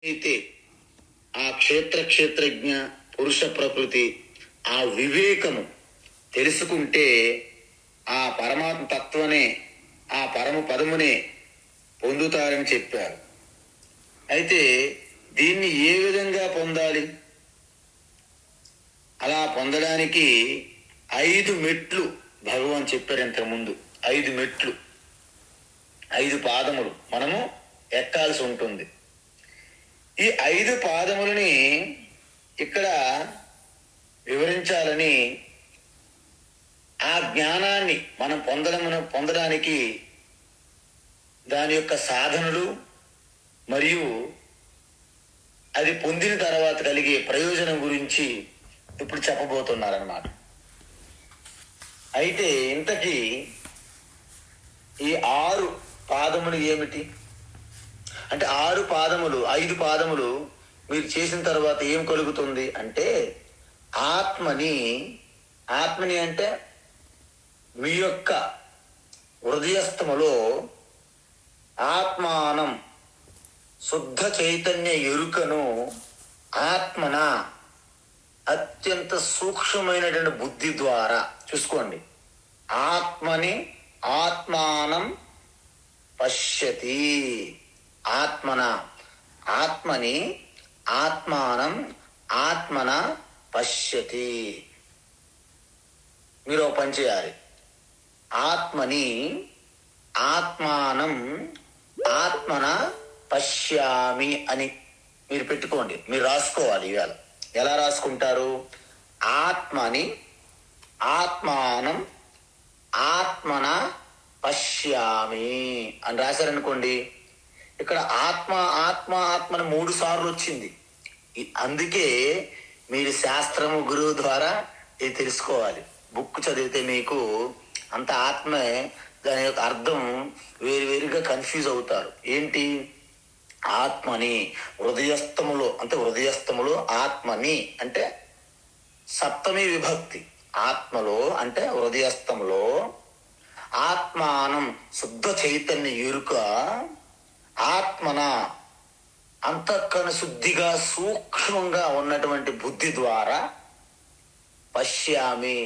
అయితే ఆ క్షేత్రజ్ఞ పురుష ప్రకృతి ఆ వివేకము తెలుసుకుంటే ఆ పరమాత్మ తత్వనే ఆ పరమ పదమునే పొందుతారని చెప్పారు. అయితే దీన్ని ఏ విధంగా పొందాలి? అలా పొందడానికి 5 మెట్లు భగవాన్ చెప్పారు. ఇంతకుముందు 5 మెట్లు, 5 పాదములు మనము ఎక్కాల్సి ఉంటుంది. ఈ 5 పాదములని ఇక్కడ వివరించాలని, ఆ జ్ఞానాన్ని మనం పొందడానికి దాని యొక్క సాధనలు మరియు అది పొందిన తర్వాత కలిగే ప్రయోజనం గురించి ఇప్పుడు చెప్పబోతున్నారన్నమాట. అయితే ఇంతకీ ఈ 6 పాదములు ఏమిటి అంటే, 5 పాదములు మీరు చేసిన తర్వాత ఏం కలుగుతుంది అంటే, ఆత్మని అంటే మీ యొక్క హృదయస్థములో ఆత్మానం శుద్ధ చైతన్య ఎరుకను ఆత్మన అత్యంత సూక్ష్మమైనటువంటి బుద్ధి ద్వారా చూసుకోండి. ఆత్మానం పశ్యతి. ఆత్మని ఆత్మానం ఆత్మన పశ్యతి. మీరు ఒక పని చేయాలి. ఆత్మని ఆత్మానం ఆత్మన పశ్యామి అని మీరు పెట్టుకోండి. మీరు రాసుకోవాలి. ఇవాళ ఎలా రాసుకుంటారు? ఆత్మని ఆత్మానం ఆత్మన పశ్యామి అని రాశారనుకోండి. ఇక్కడ ఆత్మని 3 సార్లు వచ్చింది. అందుకే మీరు శాస్త్రము గురువు ద్వారా ఇది తెలుసుకోవాలి. బుక్ చదివితే మీకు అంత ఆత్మే, దాని యొక్క అర్థం వేరుగా కన్ఫ్యూజ్ అవుతారు. ఏంటి? ఆత్మని హృదయస్థములో ఆత్మని అంటే సప్తమి విభక్తి. ఆత్మలో అంటే హృదయస్థములో ఆత్మానం శుద్ధ చైతన్య ఎరుక ఆత్మన అంతఃకరణ శుద్ధిగా సూక్ష్మంగా ఉన్నటువంటి బుద్ధి ద్వారా పశ్యామి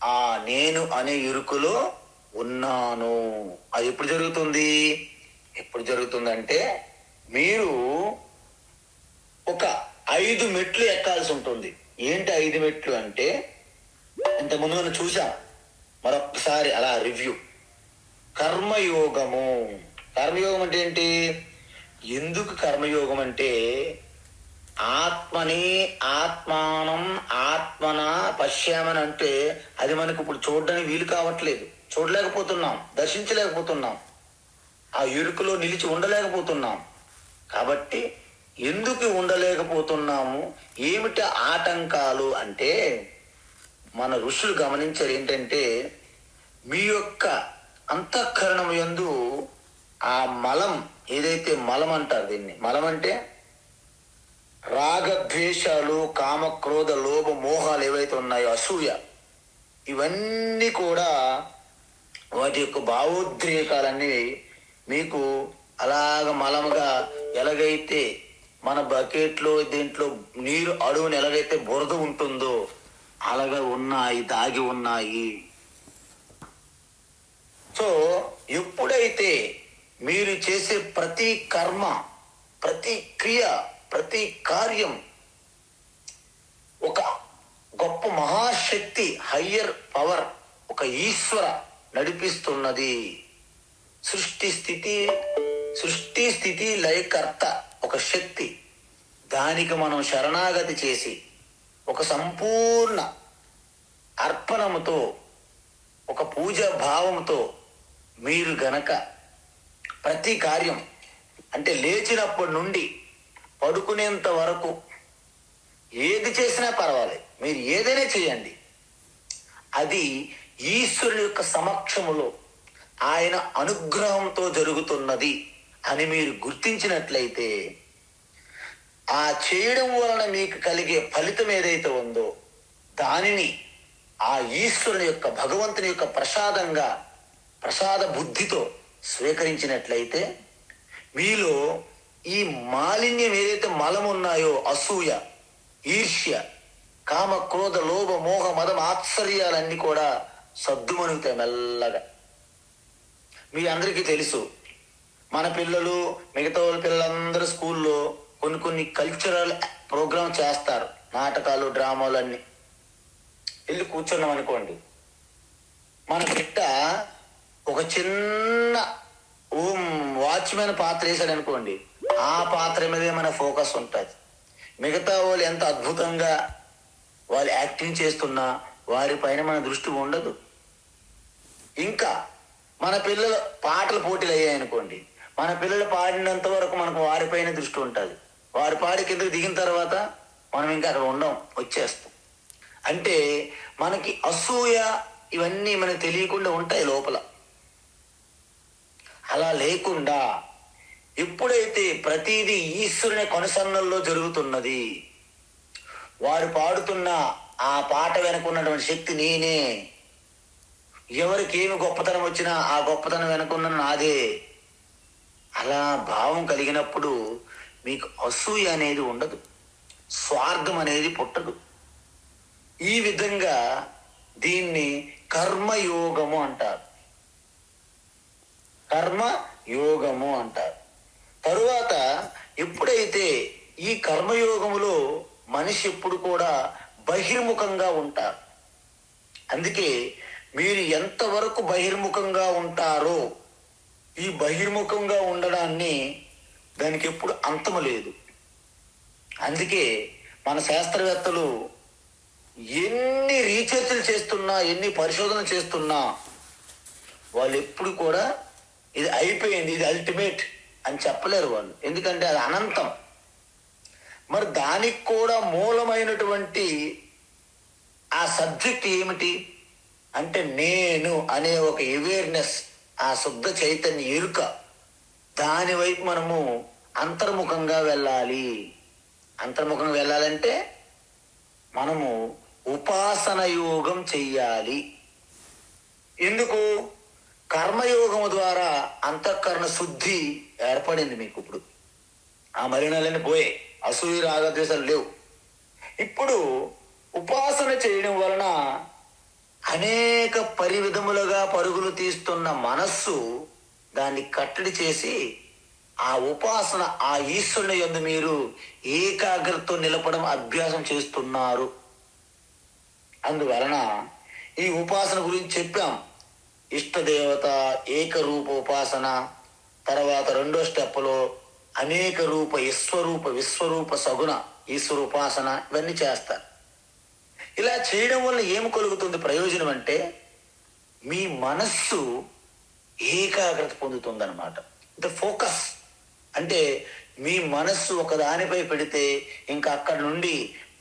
ఆ నేను అనే ఎరుకలో ఉన్నాను. అది ఎప్పుడు జరుగుతుందంటే మీరు ఒక 5 మెట్లు ఎక్కాల్సి ఉంటుంది. ఏంటి 5 మెట్లు అంటే, ఇంతకుముందు మనం చూసాం, మరొకసారి అలా రివ్యూ. కర్మయోగం అంటే ఏంటి? ఎందుకు కర్మయోగం అంటే, ఆత్మని ఆత్మానం ఆత్మన పశ్యామని అంటే అది మనకు ఇప్పుడు చూడడానికి వీలు కావట్లేదు. చూడలేకపోతున్నాం, దర్శించలేకపోతున్నాం, ఆ ఎరుకలో నిలిచి ఉండలేకపోతున్నాం. కాబట్టి ఎందుకు ఉండలేకపోతున్నాము, ఏమిటి ఆటంకాలు అంటే, మన ఋషులు గమనించారు ఏంటంటే, మీ యొక్క అంతఃకరణం యందు ఆ మలం, ఏదైతే మలం అంటారు, దీన్ని మలం అంటే రాగద్వేషాలు, కామ క్రోధ లోభ మోహాలు ఏవైతే ఉన్నాయో, అసూయ, ఇవన్నీ కూడా వాటి యొక్క భావోద్రేకాలన్నీ మీకు అలాగ మలముగా, ఎలాగైతే మన బకెట్లో దీంట్లో నీరు అడుగుని ఎలాగైతే బురద ఉంటుందో అలాగా దాగి ఉన్నాయి. సో ఎప్పుడైతే మీరు చేసే ప్రతి కర్మ, ప్రతి క్రియ, ప్రతి కార్యం ఒక గొప్ప మహాశక్తి, హయ్యర్ పవర్, ఒక ఈశ్వర నడిపిస్తున్నది. సృష్టి స్థితి లయకర్త ఒక శక్తి. దానికి మనం శరణాగతి చేసి ఒక సంపూర్ణ అర్పణముతో, ఒక పూజా భావంతో మీరు గనక ప్రతి కార్యం అంటే లేచినప్పటి నుండి పడుకునేంత వరకు ఏది చేసినా పర్వాలేదు, మీరు ఏదైనా చేయండి, అది ఈశ్వరుని యొక్క సమక్షములో ఆయన అనుగ్రహంతో జరుగుతున్నది అని మీరు గుర్తించినట్లయితే, ఆ చేయడం వలన మీకు కలిగే ఫలితం ఏదైతే ఉందో దానిని ఆ ఈశ్వరుని యొక్క, భగవంతుని యొక్క ప్రసాద బుద్ధితో స్వీకరించినట్లయితే మీలో ఈ మాలిన్యం ఏదైతే మలం ఉన్నాయో, అసూయ, ఈర్ష్య, కామ, క్రోధ, లోభ, మోహ, మదం, ఆశ్చర్యాలన్నీ కూడా సద్దుమణుగుతాయి మెల్లగా. మీ అందరికీ తెలుసు, మన పిల్లలు మిగతా వాళ్ళ పిల్లలందరూ స్కూల్లో కొన్ని కల్చరల్ ప్రోగ్రామ్ చేస్తారు, నాటకాలు, డ్రామాలు అన్ని. వెళ్ళి కూర్చున్నాం అనుకోండి, మన బిడ్డ ఒక చిన్న వాచ్మెన్ పాత్ర వేసాడు అనుకోండి, ఆ పాత్ర మీదే మన ఫోకస్ ఉంటుంది. మిగతా వాళ్ళు ఎంత అద్భుతంగా వాళ్ళు యాక్టింగ్ చేస్తున్నా వారిపైన మన దృష్టి ఉండదు. ఇంకా మన పిల్లలు పాటల పోటీలు అయ్యాయనుకోండి, మన పిల్లలు పాడినంత వరకు మనకు వారిపైన దృష్టి ఉంటుంది. వారి పాడి కిందకి దిగిన తర్వాత మనం ఇంకా అక్కడ ఉండం, వచ్చేస్తాం. అంటే మనకి అసూయ ఇవన్నీ మనకు తెలియకుండా ఉంటాయి లోపల. అలా లేకుండా ఎప్పుడైతే ప్రతిదీ ఈశ్వరుని కొనసన్నల్లో జరుగుతున్నది, వారు పాడుతున్న ఆ పాట వెనుకున్నటువంటి శక్తి నేనే, ఎవరికి ఏమి గొప్పతనం వచ్చినా ఆ గొప్పతనం వెనుకున్న నాదే, అలా భావం కలిగినప్పుడు మీకు అసూయ అనేది ఉండదు, స్వార్థం అనేది పుట్టదు. ఈ విధంగా దీన్ని కర్మయోగము అంటారు. కర్మయోగము అంటారు. తరువాత ఎప్పుడైతే ఈ కర్మయోగములో మనిషి ఎప్పుడు కూడా బహిర్ముఖంగా ఉంటారు. అందుకే మీరు ఎంతవరకు బహిర్ముఖంగా ఉంటారో, ఈ బహిర్ముఖంగా ఉండడాన్ని దానికి ఎప్పుడు అంతము లేదు. అందుకే మన శాస్త్రవేత్తలు ఎన్ని రీసెర్చ్లు చేస్తున్నా, ఎన్ని పరిశోధనలు చేస్తున్నా వాళ్ళు ఎప్పుడు కూడా ఇది అయిపోయింది, ఇది అల్టిమేట్ అని చెప్పలేరు వాళ్ళు. ఎందుకంటే అది అనంతం. మరి దానికి కూడా మూలమైనటువంటి ఆ సబ్జెక్ట్ ఏమిటి అంటే నేను అనే ఒక అవేర్నెస్, ఆ శుద్ధ చైతన్య ఎరుక. దాని వైపు మనము అంతర్ముఖంగా వెళ్ళాలి. అంతర్ముఖంగా వెళ్ళాలంటే మనము ఉపాసన యోగం చెయ్యాలి. ఎందుకు? కర్మయోగము ద్వారా అంతఃకరణ శుద్ధి ఏర్పడింది మీకు. ఇప్పుడు ఆ మలినాలన్నీ పోయే, అసూయ, రాగద్వేషాలు లేవు. ఇప్పుడు ఉపాసన చేయడం వలన అనేక పరివిధములుగా పరుగులు తీస్తున్న మనస్సు దాన్ని కట్టడి చేసి ఆ ఉపాసన, ఆ ఈశ్వరుని యందు మీరు ఏకాగ్రతతో నిలపడం అభ్యాసం చేస్తున్నారు. అందువలన ఈ ఉపాసన గురించి చెప్పాం. ఇష్టదేవత ఏకరూప ఉపాసన, తర్వాత రెండో స్టెప్లో అనేక రూప, విశ్వరూప సగుణ ఈశ్వర ఉపాసన, ఇవన్నీ చేస్తారు. ఇలా చేయడం వల్ల ఏం కలుగుతుంది ప్రయోజనం అంటే మీ మనస్సు ఏకాగ్రత పొందుతుందన్నమాట. అంటే ఫోకస్ అంటే మీ మనస్సు ఒక దానిపై పెడితే ఇంకా అక్కడ నుండి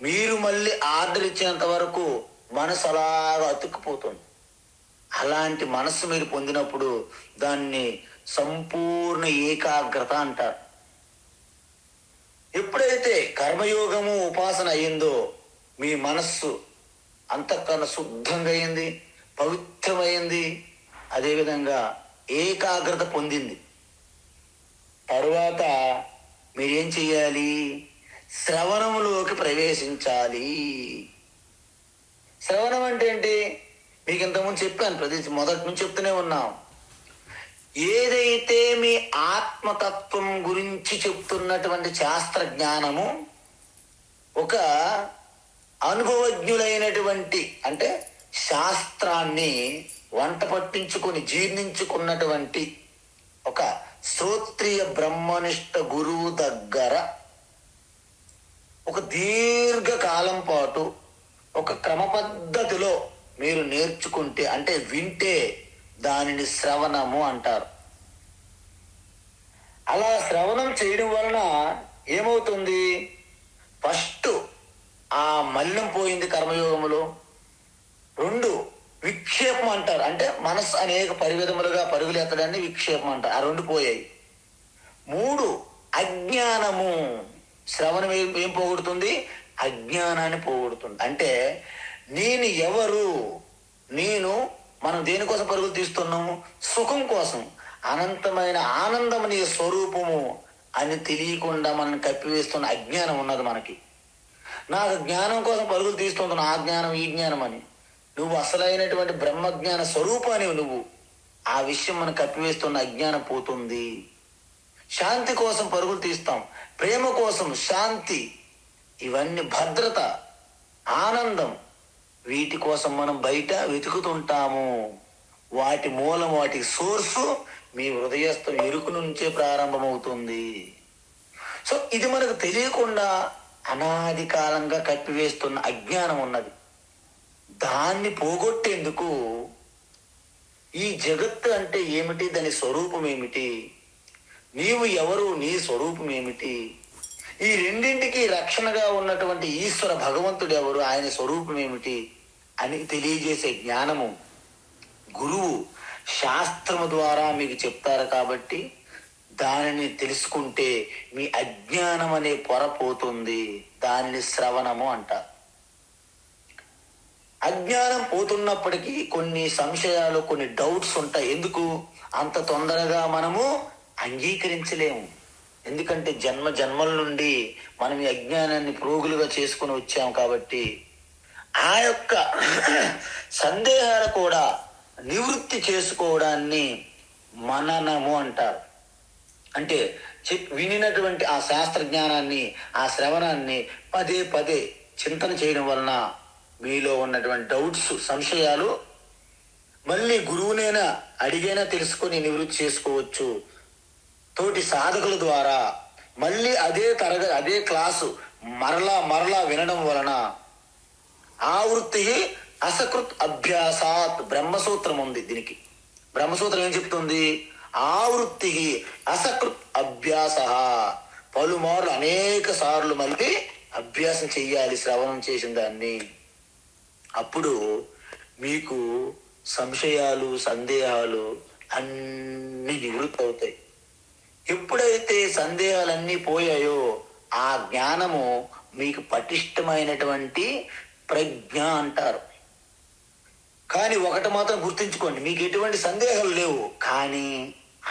మీరు మళ్ళీ ఆర్డర్ ఇచ్చేంత వరకు మనసు అలాగా అతుక్కుపోతుంది. అలాంటి మనస్సు మీరు పొందినప్పుడు దాన్ని సంపూర్ణ ఏకాగ్రత అంటారు. ఎప్పుడైతే కర్మయోగము ఉపాసన అయిందో మీ మనస్సు అంతఃకరణ శుద్ధంగా అయింది, పవిత్రమైంది, అదేవిధంగా ఏకాగ్రత పొందింది. తరువాత మీరేం చెయ్యాలి? శ్రవణంలోకి ప్రవేశించాలి. శ్రవణం అంటే ఏంటి? మీకు ఇంతకుముందు చెప్పాను, మొదటి నుంచి చెప్తూనే ఉన్నాం. ఏదైతే మీ ఆత్మతత్వం గురించి చెప్తున్నటువంటి శాస్త్ర జ్ఞానము ఒక అనుభవజ్ఞులైనటువంటి, అంటే శాస్త్రాన్ని వంట పట్టించుకొని జీర్ణించుకున్నటువంటి ఒక శ్రోత్రియ బ్రహ్మనిష్ట గురువు దగ్గర ఒక దీర్ఘకాలం పాటు ఒక క్రమ పద్ధతిలో మీరు నేర్చుకుంటే, అంటే వింటే, దానిని శ్రవణము అంటారు. అలా శ్రవణం చేయడం వలన ఏమవుతుంది? ఫస్ట్ ఆ మలినం పోయింది కర్మయోగములో. 2 విక్షేపం అంటారు, అంటే మనస్సు అనేక పరివిధములుగా పరుగులు ఎత్తడాన్ని విక్షేపం అంటారు. ఆ 2 పోయాయి. 3 అజ్ఞానము. శ్రవణం ఏం పోగొడుతుంది? అజ్ఞానాన్ని పోగొడుతుంది. అంటే నేను ఎవరు, మనం దేనికోసం పరుగులు తీస్తున్నాము? సుఖం కోసం. అనంతమైన ఆనందం నీ స్వరూపము అని తెలియకుండా మనం కప్పివేస్తున్న అజ్ఞానం ఉన్నది మనకి. నాకు జ్ఞానం కోసం పరుగులు తీస్తుంటున్నావు, ఆ జ్ఞానం ఈ జ్ఞానం అని. నువ్వు అసలైనటువంటి బ్రహ్మజ్ఞాన స్వరూపానివి నువ్వు. ఆ విషయం మనం కప్పివేస్తున్న అజ్ఞానం పోతుంది. శాంతి కోసం పరుగులు తీస్తాం, ప్రేమ కోసం శాంతి, ఇవన్నీ భద్రత, ఆనందం, వీటి కోసం మనం బయట వెతుకుతుంటాము. వాటి మూలం, వాటి సోర్సు మీ హృదయస్థం ఎరుకు నుంచే ప్రారంభమవుతుంది. సో ఇది మనకు తెలియకుండా అనాది కాలంగా కప్పివేస్తున్న అజ్ఞానం ఉన్నది. దాన్ని పోగొట్టేందుకు ఈ జగత్తు అంటే ఏమిటి, దాని స్వరూపం ఏమిటి, నీవు ఎవరు, నీ స్వరూపం ఏమిటి, ఈ రెండింటికి రక్షణగా ఉన్నటువంటి ఈశ్వర భగవంతుడు ఎవరు, ఆయన స్వరూపం ఏమిటి అని తెలియజేసే జ్ఞానము గురువు శాస్త్రము ద్వారా మీకు చెప్తారు. కాబట్టి దానిని తెలుసుకుంటే మీ అజ్ఞానం అనే పొర పోతుంది. దానిని శ్రవణము అంటారు. అజ్ఞానం పోతున్నప్పటికీ కొన్ని సంశయాలు, కొన్ని డౌట్స్ ఉంటాయి. ఎందుకు అంత తొందరగా మనము అంగీకరించలేము? ఎందుకంటే జన్మ జన్మల నుండి మనం ఈ అజ్ఞానాన్ని ప్రోగులుగా చేసుకుని వచ్చాము. కాబట్టి ఆ యొక్క సందేహాలు కూడా నివృత్తి చేసుకోవడాన్ని మననము అంటారు. అంటే వినినటువంటి ఆ శాస్త్ర జ్ఞానాన్ని, ఆ శ్రవణాన్ని పదే పదే చింతన చేయడం వలన మీలో ఉన్నటువంటి డౌట్స్, సంశయాలు మళ్ళీ గురువునైనా అడిగైనా తెలుసుకొని నివృత్తి చేసుకోవచ్చు. తోటి సాధకుల ద్వారా మళ్ళీ అదే తరగతి, అదే క్లాసు మరలా మరలా వినడం వలన ఆవృత్తి అసకృత్ అభ్యాసాత్ బ్రహ్మసూత్రం ఉంది. దీనికి బ్రహ్మసూత్రం ఏం చెప్తుంది? ఆవృత్తి అసకృత్ అభ్యాస, పలుమార్లు అనేక సార్లు మళ్ళీ అభ్యాసం చెయ్యాలి శ్రవణం చేసిన దాన్ని. అప్పుడు మీకు సంశయాలు, సందేహాలు అన్ని నివృత్తి అవుతాయి. ఎప్పుడైతే సందేహాలన్నీ పోయాయో ఆ జ్ఞానము మీకు పటిష్టమైనటువంటి ప్రజ్ఞ అంటారు. కానీ ఒకటి మాత్రం గుర్తుంచుకోండి, మీకు ఎటువంటి సందేహాలు లేవు, కానీ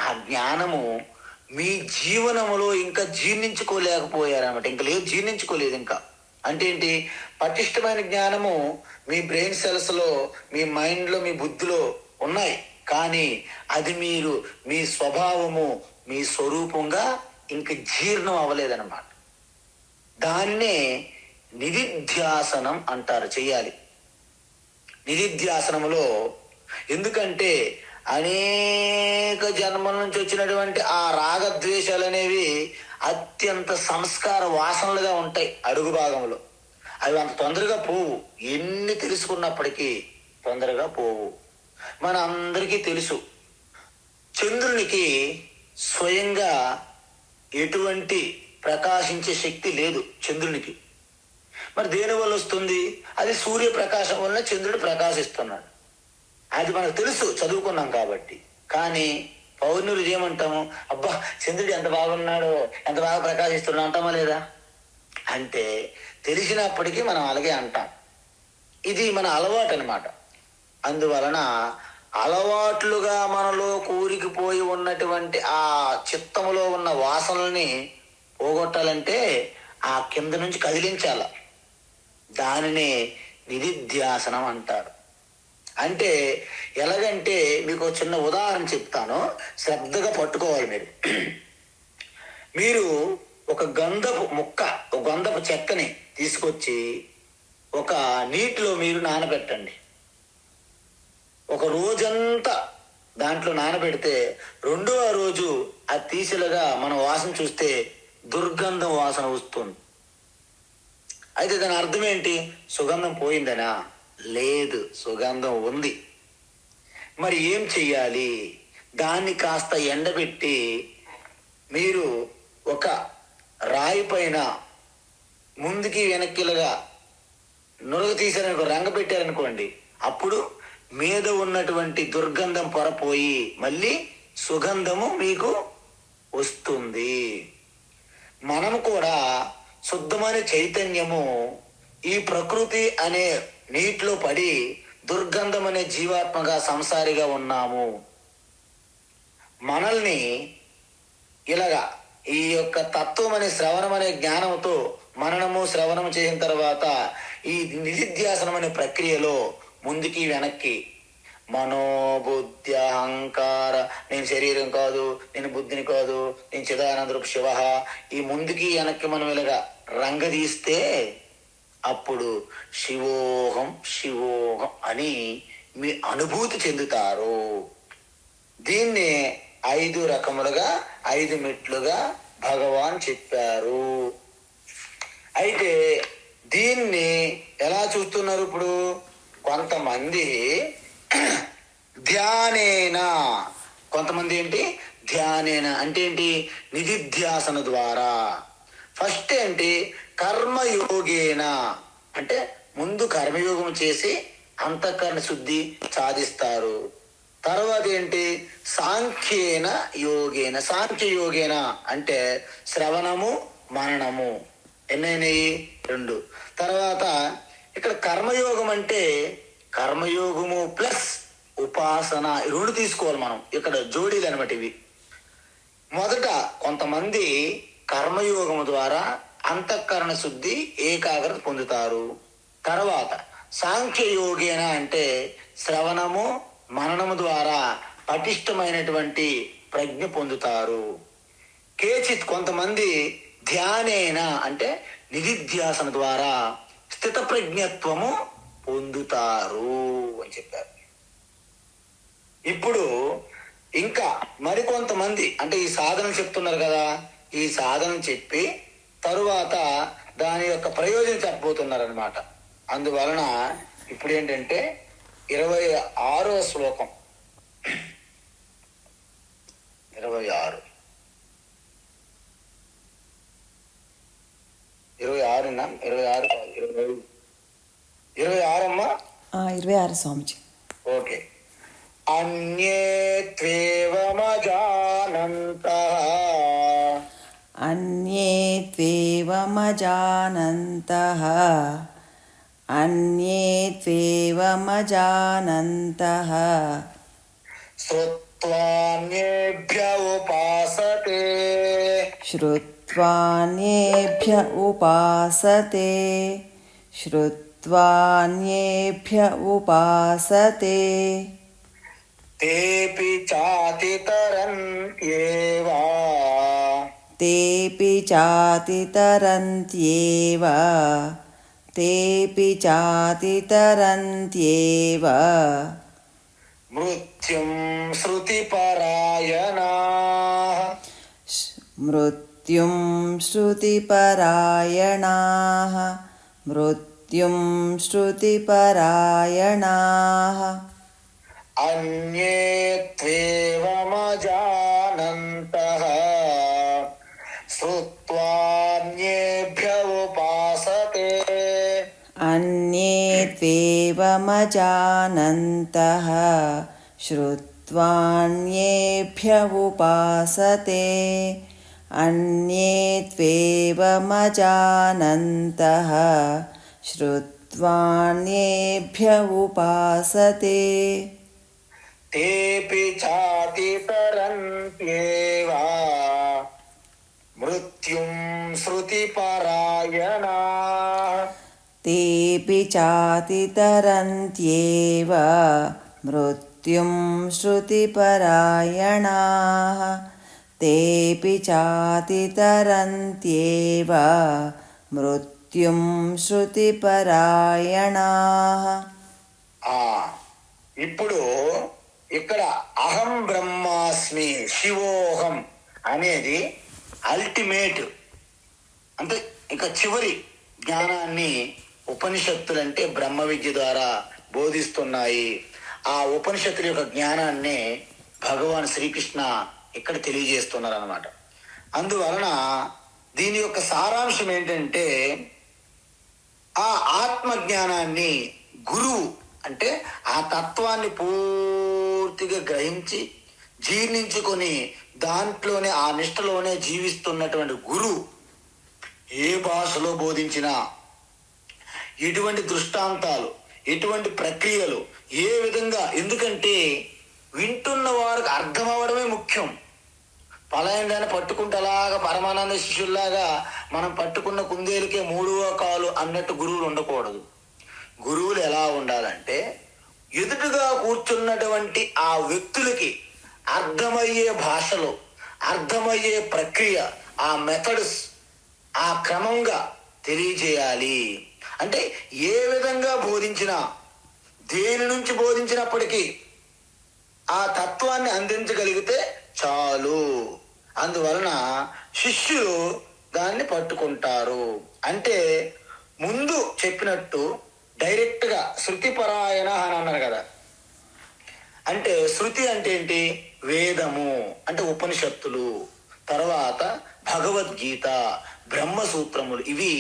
ఆ జ్ఞానము మీ జీవనములో ఇంకా జీర్ణించుకోలేకపోయారన్నమాట. ఇంకా లేదు, జీర్ణించుకోలేదు. ఇంకా అంటే ఏంటి? పటిష్టమైన జ్ఞానము మీ బ్రెయిన్ సెల్స్లో, మీ మైండ్లో, మీ బుద్ధిలో ఉన్నాయి, కానీ అది మీరు మీ స్వభావము, మీ స్వరూపంగా ఇంక జీర్ణం అవ్వలేదన్నమాట. దాన్నే నిధిధ్యాసనం అంటారు, చెయ్యాలి. నిధిధ్యాసనములో ఎందుకంటే అనేక జన్మల నుంచి వచ్చినటువంటి ఆ రాగద్వేషాలు అనేవి అత్యంత సంస్కార వాసనలుగా ఉంటాయి అడుగు భాగంలో. అవి అంత తొందరగా పోవు, ఎన్ని తెలుసుకున్నప్పటికీ తొందరగా పోవు. మన అందరికీ తెలుసు, చంద్రునికి స్వయంగా ఎటువంటి ప్రకాశించే శక్తి లేదు చంద్రునికి. మరి దేని వల్ల వస్తుంది? అది సూర్యప్రకాశం వల్ల చంద్రుడు ప్రకాశిస్తున్నాడు. అది మనకు తెలుసు, చదువుకున్నాం కాబట్టి. కానీ పౌర్ణులు ఏమంటాము? అబ్బా చంద్రుడు ఎంత బాగున్నాడో, ఎంత బాగా ప్రకాశిస్తున్నాడు అంటామా లేదా? అంటే తెలిసినప్పటికీ మనం అలాగే అంటాం. ఇది మన అలవాటు అనమాట. అందువలన అలవాట్లుగా మనలో కూరికిపోయి ఉన్నటువంటి ఆ చిత్తములో ఉన్న వాసనల్ని పోగొట్టాలంటే ఆ కింద నుంచి కదిలించాల. దానినే నిధిధ్యాసనం అంటారు. అంటే ఎలాగంటే మీకు చిన్న ఉదాహరణ చెప్తాను, శ్రద్ధగా పట్టుకోవాలి మీరు. మీరు ఒక గంధపు ముక్క, ఒక గంధపు చెక్కని తీసుకొచ్చి ఒక నీటిలో మీరు నానబెట్టండి. ఒక రోజంతా దాంట్లో నానబెడితే రెండవ రోజు అది తీసిలుగా మన వాసన చూస్తే దుర్గంధం వాసన వస్తుంది. అయితే దాని అర్థం ఏంటి? సుగంధం పోయిందనా? లేదు, సుగంధం ఉంది. మరి ఏం చెయ్యాలి? దాన్ని కాస్త ఎండబెట్టి మీరు ఒక రాయి పైన ముందుకి వెనక్కిలుగా నురగ తీసారనుకో, రంగ పెట్టారనుకోండి, అప్పుడు మీద ఉన్నటువంటి దుర్గంధం పొరపోయి మళ్ళీ సుగంధము మీకు వస్తుంది. మనము కూడా శుద్ధమైన చైతన్యము ఈ ప్రకృతి అనే నీటిలో పడి దుర్గంధం అనే జీవాత్మగా సంసారిగా ఉన్నాము. మనల్ని ఇలాగా ఈ యొక్క తత్వం అనే శ్రవణం అనే జ్ఞానంతో మననము శ్రవణము చేసిన తర్వాత ఈ నిధిధ్యాసనం అనే ప్రక్రియలో ముందుకి వెనక్కి మనోబుద్ధి అహంకార, నేను శరీరం కాదు, నేను బుద్ధిని కాదు, నేను చిదానందరూప శివ, ఈ ముందుకి వెనక్కి మనం ఇలాగా రంగదీస్తే అప్పుడు శివోహం శివోహం అని మీ అనుభూతి చెందుతారు. దీన్ని 5 రకములుగా 5 మెట్లుగా భగవాన్ చెప్పారు. అయితే దీన్ని ఎలా చూస్తున్నారు? ఇప్పుడు కొంతమంది ధ్యానేన, కొంతమంది ఏంటి ధ్యానేన అంటే ఏంటి, నిధిధ్యాసన ద్వారా. ఫస్ట్ ఏంటి కర్మయోగేన అంటే ముందు కర్మయోగం చేసి అంతఃకరణ శుద్ధి సాధిస్తారు. తర్వాత ఏంటి సాంఖ్యేన యోగేన, సాంఖ్య యోగేన అంటే శ్రవణము మననము ఎన్నైనాయి 2. తర్వాత ఇక్కడ కర్మయోగం అంటే కర్మయోగము ప్లస్ ఉపాసన 2 తీసుకోవాలి మనం, ఇక్కడ జోడీలు అనమాట ఇవి. మొదట కొంతమంది కర్మయోగము ద్వారా అంతఃకరణ శుద్ధి ఏకాగ్రత పొందుతారు. తర్వాత సాంఖ్య యోగేన అంటే శ్రవణము మననము ద్వారా పటిష్టమైనటువంటి ప్రజ్ఞ పొందుతారు. కేచిత్ కొంతమంది ధ్యానేన అంటే నిధిధ్యాసన ద్వారా స్థిత ప్రజ్ఞత్వము పొందుతారు అని చెప్పారు. ఇప్పుడు ఇంకా మరికొంతమంది అంటే ఈ సాధన చెప్తున్నారు కదా, ఈ సాధన చెప్పి తరువాత దాని యొక్క ప్రయోజనం చెప్పబోతున్నారు అనమాట. అందువలన ఇప్పుడు ఏంటంటే 26వ శ్లోకం 26 అమ్మా 26 స్వామిజీ. ఓకే. అన్యే త్వేవమజానంతః, అన్యే త్వేవమజానంతః, అన్యే త్వేవమజానంతః, శ్రుత్వాన్యేభ్య ఉపాసతే, శ్రుత్వాన్యేభ్య ఉపాసతే, శ్రుత్వాన్యేభ్య ఉపాసతే, తేపి చాతితరంత్యేవ, తేపి చాతితరంత్యేవ, తేపి చాతితరంత్యేవ, మృత్యుం శృతిపరాయణాః, మృత్యుం శృతిపరాయణాః, మృత్యుం శృతిపరాయణాః, అన్యే త్వేవమజానంతః, శ్రుత్వాన్యేభ్య ఉపాసతే, అన్యే త్వేవమజానంతః, శ్రుత్వాన్యేభ్య ఉపాసతే, అన్యే త్వేవమజానంతః, శ్రుత్వాన్యేభ్య ఉపాసతే, తేపి చాతితరంత్యేవ, మృత్యుం శృతిపరాయణాః, తేపి చాతితరంత్యేవ, మృత్యుం శృతిపరాయణాః, తేపి చాతితరంత్యేవ, మృత్యుం శృతిపరాయణాః. ఇప్పుడు ఇక్కడ అహం బ్రహ్మాస్మి శివోహం అనేది అల్టిమేట్ అంటే ఇక చివరి జ్ఞానాన్ని ఉపనిషత్తులు అంటే బ్రహ్మ విద్య ద్వారా బోధిస్తున్నాయి. ఆ ఉపనిషత్తుల యొక్క జ్ఞానాన్ని భగవాన్ శ్రీకృష్ణ ఇక్కడ తెలియజేస్తున్నారు అన్నమాట. అందువలన దీని యొక్క సారాంశం ఏంటంటే ఆ ఆత్మ జ్ఞానాన్ని గురువు అంటే ఆ తత్వాన్ని పూర్తిగా గ్రహించి జీర్ణించుకొని దాంట్లోనే ఆ నిష్టలోనే జీవిస్తున్నటువంటి గురువు ఏ భాషలో బోధించినా ఎటువంటి దృష్టాంతాలు ఎటువంటి ప్రక్రియలు ఏ విధంగా, ఎందుకంటే వింటున్న వారికి అర్థం అవ్వడమే ముఖ్యం. పలాయన దాన్ని పట్టుకుంటే అలాగా పరమానంద శిష్యుల్లాగా మనం పట్టుకున్న కుందేలుకే మూడవ కాలు అన్నట్టు గురువులు ఉండకూడదు. గురువులు ఎలా ఉండాలంటే ఎదుటిగా కూర్చున్నటువంటి ఆ వ్యక్తులకి అర్థమయ్యే భాషలో, అర్థమయ్యే ప్రక్రియ, ఆ మెథడ్స్, ఆ క్రమంగా తెలియజేయాలి. అంటే ఏ విధంగా బోధించినా, దేని నుంచి బోధించినప్పటికీ ఆ తత్వాన్ని అందించగలిగితే చాలు. అందువలన శిష్యులు దాన్ని పట్టుకుంటారు. అంటే ముందు చెప్పినట్టు డైరెక్ట్గా శృతిపరాయణ అని అన్నారు కదా. అంటే శృతి అంటే ఏంటి? వేదము అంటే ఉపనిషత్తులు, తర్వాత భగవద్గీత, బ్రహ్మసూత్రములు, ఇవి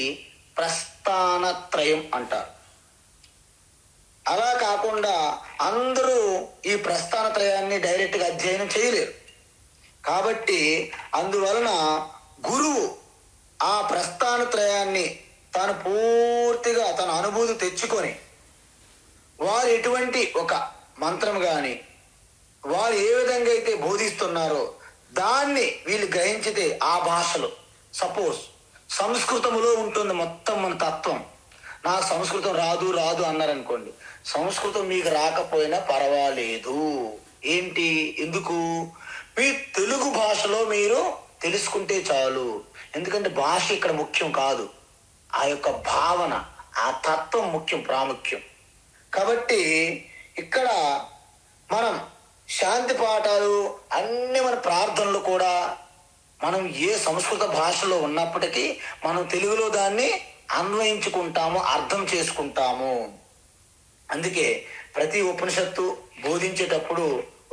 ప్రస్థానత్రయం అంటారు. అలా కాకుండా అందరూ ఈ ప్రస్థానత్రయాన్ని డైరెక్ట్గా అధ్యయనం చేయలేరు. కాబట్టి అందువలన గురువు ఆ ప్రస్థానత్రయాన్ని తాను పూర్తిగా తన అనుభూతి తెచ్చుకొని, వారు ఎటువంటి ఒక మంత్రం కానీ వారు ఏ విధంగా అయితే బోధిస్తున్నారో దాన్ని వీళ్ళు గ్రహించితే ఆ భాషలో, సపోజ్ సంస్కృతములో ఉంటుంది మొత్తం మన తత్వం, నాకు సంస్కృతం రాదు అన్నారనుకోండి, సంస్కృతం మీకు రాకపోయినా పర్వాలేదు. ఏంటి? ఎందుకు? మీ తెలుగు భాషలో మీరు తెలుసుకుంటే చాలు. ఎందుకంటే భాష ఇక్కడ ముఖ్యం కాదు, ఆ యొక్క భావన, ఆ తత్వం ముఖ్యం, ప్రాముఖ్యం. కాబట్టి ఇక్కడ మనం శాంతి పాఠాలు అన్ని మన ప్రార్థనలు కూడా మనం ఏ సంస్కృత భాషలో ఉన్నప్పటికీ మనం తెలుగులో దాన్ని అన్వయించుకుంటాము, అర్థం చేసుకుంటాము. అందుకే ప్రతి ఉపనిషత్తు బోధించేటప్పుడు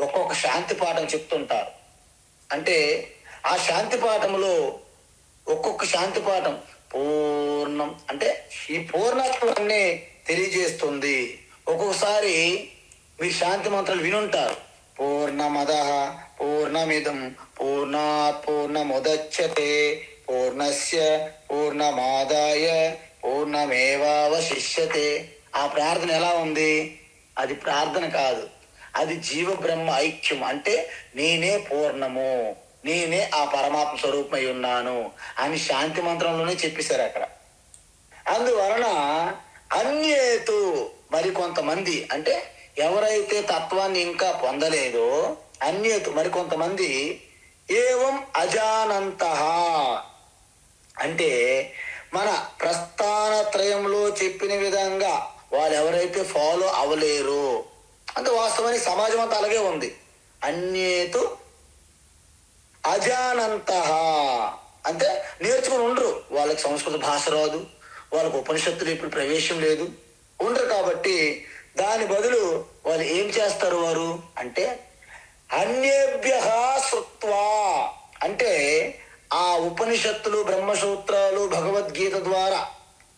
ఒక్కొక్క శాంతి పాఠం చెప్తుంటారు. అంటే ఆ శాంతి పాఠంలో ఒక్కొక్క శాంతి పాఠం పూర్ణం అంటే ఈ పూర్ణత్వాన్ని తెలియజేస్తుంది. ఒక్కొక్కసారి మీరు శాంతి మంత్రాలు వినుంటారు. పూర్ణమదః పూర్ణమిదం పూర్ణాత్ పూర్ణముదచ్యతే పూర్ణస్య పూర్ణమాదాయ పూర్ణమేవావశిష్యతే. ఆ ప్రార్థన ఎలా ఉంది? అది ప్రార్థన కాదు, అది జీవ బ్రహ్మ ఐక్యం. అంటే నేనే పూర్ణము, నేనే ఆ పరమాత్మ స్వరూపమై ఉన్నాను అని శాంతి మంత్రంలోనే చెప్పేశారు అక్కడ. అందువలన అన్యేతు మరికొంతమంది, అంటే ఎవరైతే తత్వాన్ని ఇంకా పొందలేదో అన్యేతు మరికొంతమంది, ఏవం అజానంతః అంటే మన ప్రస్థానత్రయంలో చెప్పిన విధంగా వాళ్ళు ఎవరైతే ఫాలో అవ్వలేరు, అంటే వాస్తవానికి సమాజం అంతా అలాగే ఉంది. అన్యేతు అజానంతః అంటే నేర్చుకుని ఉండరు, వాళ్ళకి సంస్కృత భాష రాదు, వాళ్ళకు ఉపనిషత్తులు ఇప్పుడు ప్రవేశం లేదు, ఉండరు. కాబట్టి దాని బదులు వాళ్ళు ఏం చేస్తారు? వారు అంటే అన్యేభ్యః శ్రుత్వా అంటే ఆ ఉపనిషత్తులు, బ్రహ్మసూత్రాలు, భగవద్గీత ద్వారా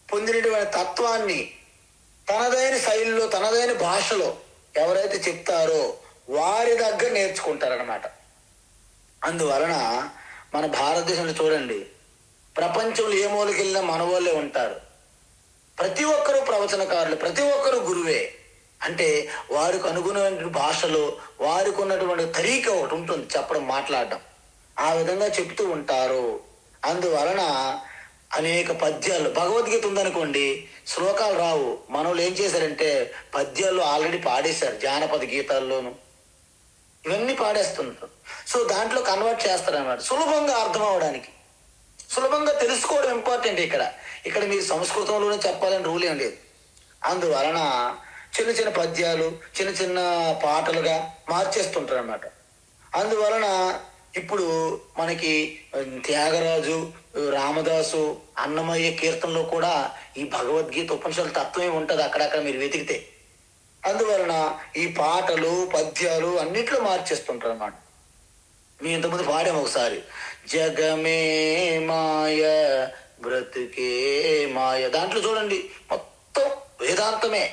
పొందినటువంటి తత్వాన్ని తనదైన శైలిలో, తనదైన భాషలో ఎవరైతే చెప్తారో వారి దగ్గర నేర్చుకుంటారనమాట. అందువలన మన భారతదేశంలో చూడండి, ప్రపంచంలో ఏ మూలకి వెళ్ళినా మన వాళ్ళే ఉంటారు. ప్రతి ఒక్కరూ ప్రవచనకారులు, ప్రతి ఒక్కరూ గురువే. అంటే వారికి అనుగుణమైన భాషలో వారికి ఉన్నటువంటి తరీక ఒకటి ఉంటుంది, చెప్పడం, మాట్లాడడం, ఆ విధంగా చెప్తూ ఉంటారు. అందువలన అనేక పద్యాలు, భగవద్గీత ఉందనుకోండి, శ్లోకాలు రావు, మనోళ్ళు ఏం చేశారంటే పద్యాల్లో ఆల్రెడీ పాడేశారు, జానపద గీతాల్లోనూ ఇవన్నీ పాడేస్తుంటారు. సో దాంట్లో కన్వర్ట్ చేస్తారన్నమాట, సులభంగా అర్థం అవడానికి, సులభంగా తెలుసుకోవడం ఇంపార్టెంట్. ఇక్కడ మీరు సంస్కృతంలోనే చెప్పాలని రూల్ ఏం లేదు. అందువలన చిన్న చిన్న పద్యాలు, చిన్న చిన్న పాటలుగా మార్చేస్తుంటారు అన్నమాట. అందువలన ఇప్పుడు మనకి త్యాగరాజు, రామదాసు, అన్నమయ్య కీర్తనలో కూడా ఈ భగవద్గీత ఉపనిషత్తు తత్వమే ఉంటుంది అక్కడక్కడ మీరు వెతికితే. అందువలన ఈ పాటలు, పద్యాలు అన్నిట్లో మార్చేస్తుంటారు అన్నమాట. మీ ఇంతకుముందు పాడాము ఒకసారి, జగమే మాయ బ్రతుకే మాయ, దాంట్లో చూడండి మొత్తం వేదాంతమే,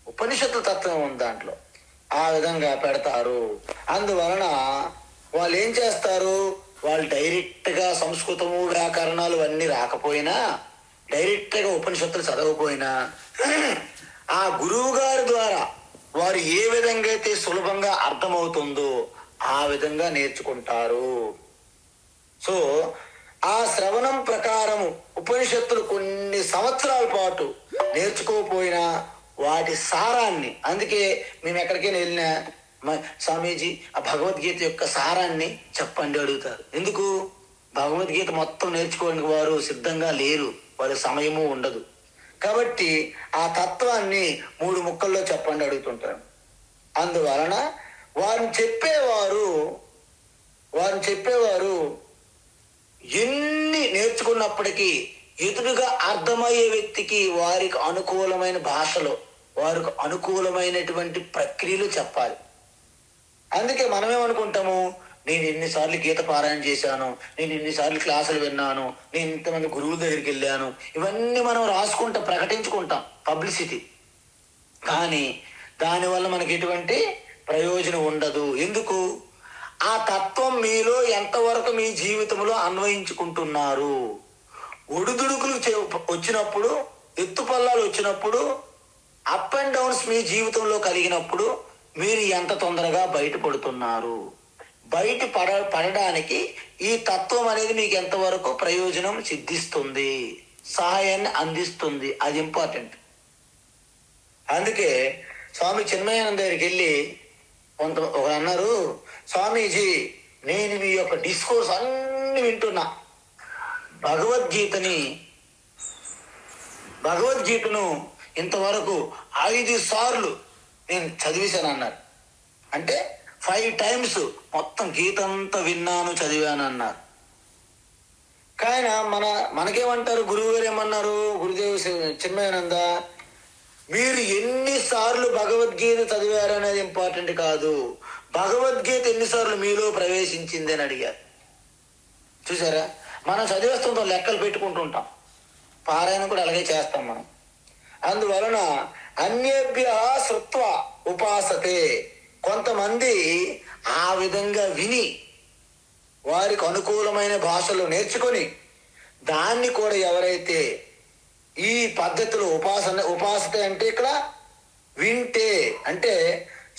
ఉపనిషత్తు తత్వం ఉంది దాంట్లో. ఆ విధంగా పెడతారు. అందువలన వాళ్ళు ఏం చేస్తారు? వాళ్ళు డైరెక్ట్గా సంస్కృతము, వ్యాకరణాలు అన్నీ రాకపోయినా, డైరెక్ట్గా ఉపనిషత్తులు చదవకపోయినా, ఆ గురువు గారి ద్వారా వారు ఏ విధంగా అయితే సులభంగా అర్థమవుతుందో ఆ విధంగా నేర్చుకుంటారు. సో ఆ శ్రవణం ప్రకారము ఉపనిషత్తులు కొన్ని సంవత్సరాల పాటు నేర్చుకోకపోయినా వాటి సారాన్ని, అందుకే మేము ఎక్కడికైనా వెళ్ళినా స్వామీజీ ఆ భగవద్గీత యొక్క సారాన్ని చెప్పండి అడుగుతారు. ఎందుకు? భగవద్గీత మొత్తం నేర్చుకోవడానికి వారు సిద్ధంగా లేరు, వారి సమయము ఉండదు. కాబట్టి ఆ తత్వాన్ని 3 ముక్కల్లో చెప్పండి అడుగుతుంటారు. అందువలన వారిని చెప్పేవారు ఎన్ని నేర్చుకున్నప్పటికీ ఎదురుగా అర్థమయ్యే వ్యక్తికి వారికి అనుకూలమైన భాషలో, వారికి అనుకూలమైనటువంటి ప్రక్రియలు చెప్పాలి. అందుకే మనమేమనుకుంటాము, నేను ఎన్నిసార్లు గీత పారాయణ చేశాను, నేను ఎన్నిసార్లు క్లాసులు విన్నాను, నేను ఇంతమంది గురువుల దగ్గరికి వెళ్ళాను, ఇవన్నీ మనం రాసుకుంటాం, ప్రకటించుకుంటాం, పబ్లిసిటీ. కానీ దానివల్ల మనకి ఎటువంటి ప్రయోజనం ఉండదు. ఎందుకు? ఆ తత్వం మీలో ఎంతవరకు మీ జీవితంలో అన్వయించుకుంటున్నారు? ఒడిదుడుకులు వచ్చినప్పుడు, ఎత్తుపల్లాలు వచ్చినప్పుడు, అప్ అండ్ డౌన్స్ మీ జీవితంలో కలిగినప్పుడు మీరు ఎంత తొందరగా బయటపడుతున్నారు? పడడానికి ఈ తత్వం అనేది మీకు ఎంతవరకు ప్రయోజనం సిద్ధిస్తుంది, సహాయాన్ని అందిస్తుంది, అది ఇంపార్టెంట్. అందుకే స్వామి చిన్మయానంద దగ్గరికి వెళ్ళి ఒకరు అన్నారు, స్వామీజీ నేను మీ యొక్క డిస్కోర్స్ అన్ని వింటున్నా, భగవద్గీతను ఇంతవరకు 5 సార్లు నేను చదివేశాను అన్నారు. అంటే 5 టైమ్స్ మొత్తం గీత అంతా విన్నాను, చదివాను అన్నారు. కానీ మనకేమంటారు, గురువు గారు ఏమన్నారు, గురుదేవ్ చిన్మయానంద, మీరు ఎన్నిసార్లు భగవద్గీత చదివారు అనేది ఇంపార్టెంట్ కాదు, భగవద్గీత ఎన్నిసార్లు మీలో ప్రవేశించింది అని అడిగారు. చూసారా, మనం చదివేస్తుంటాం, లెక్కలు పెట్టుకుంటుంటాం, పారాయణం కూడా అలాగే చేస్తాం మనం. అందువలన అన్యేభ్య శ్రుత్వ ఉపాసతే, కొంతమంది ఆ విధంగా విని వారికి అనుకూలమైన భాషలు నేర్చుకొని దాన్ని కూడా ఎవరైతే ఈ పద్ధతిలో ఉపాసతే అంటే ఇక్కడ వింటే, అంటే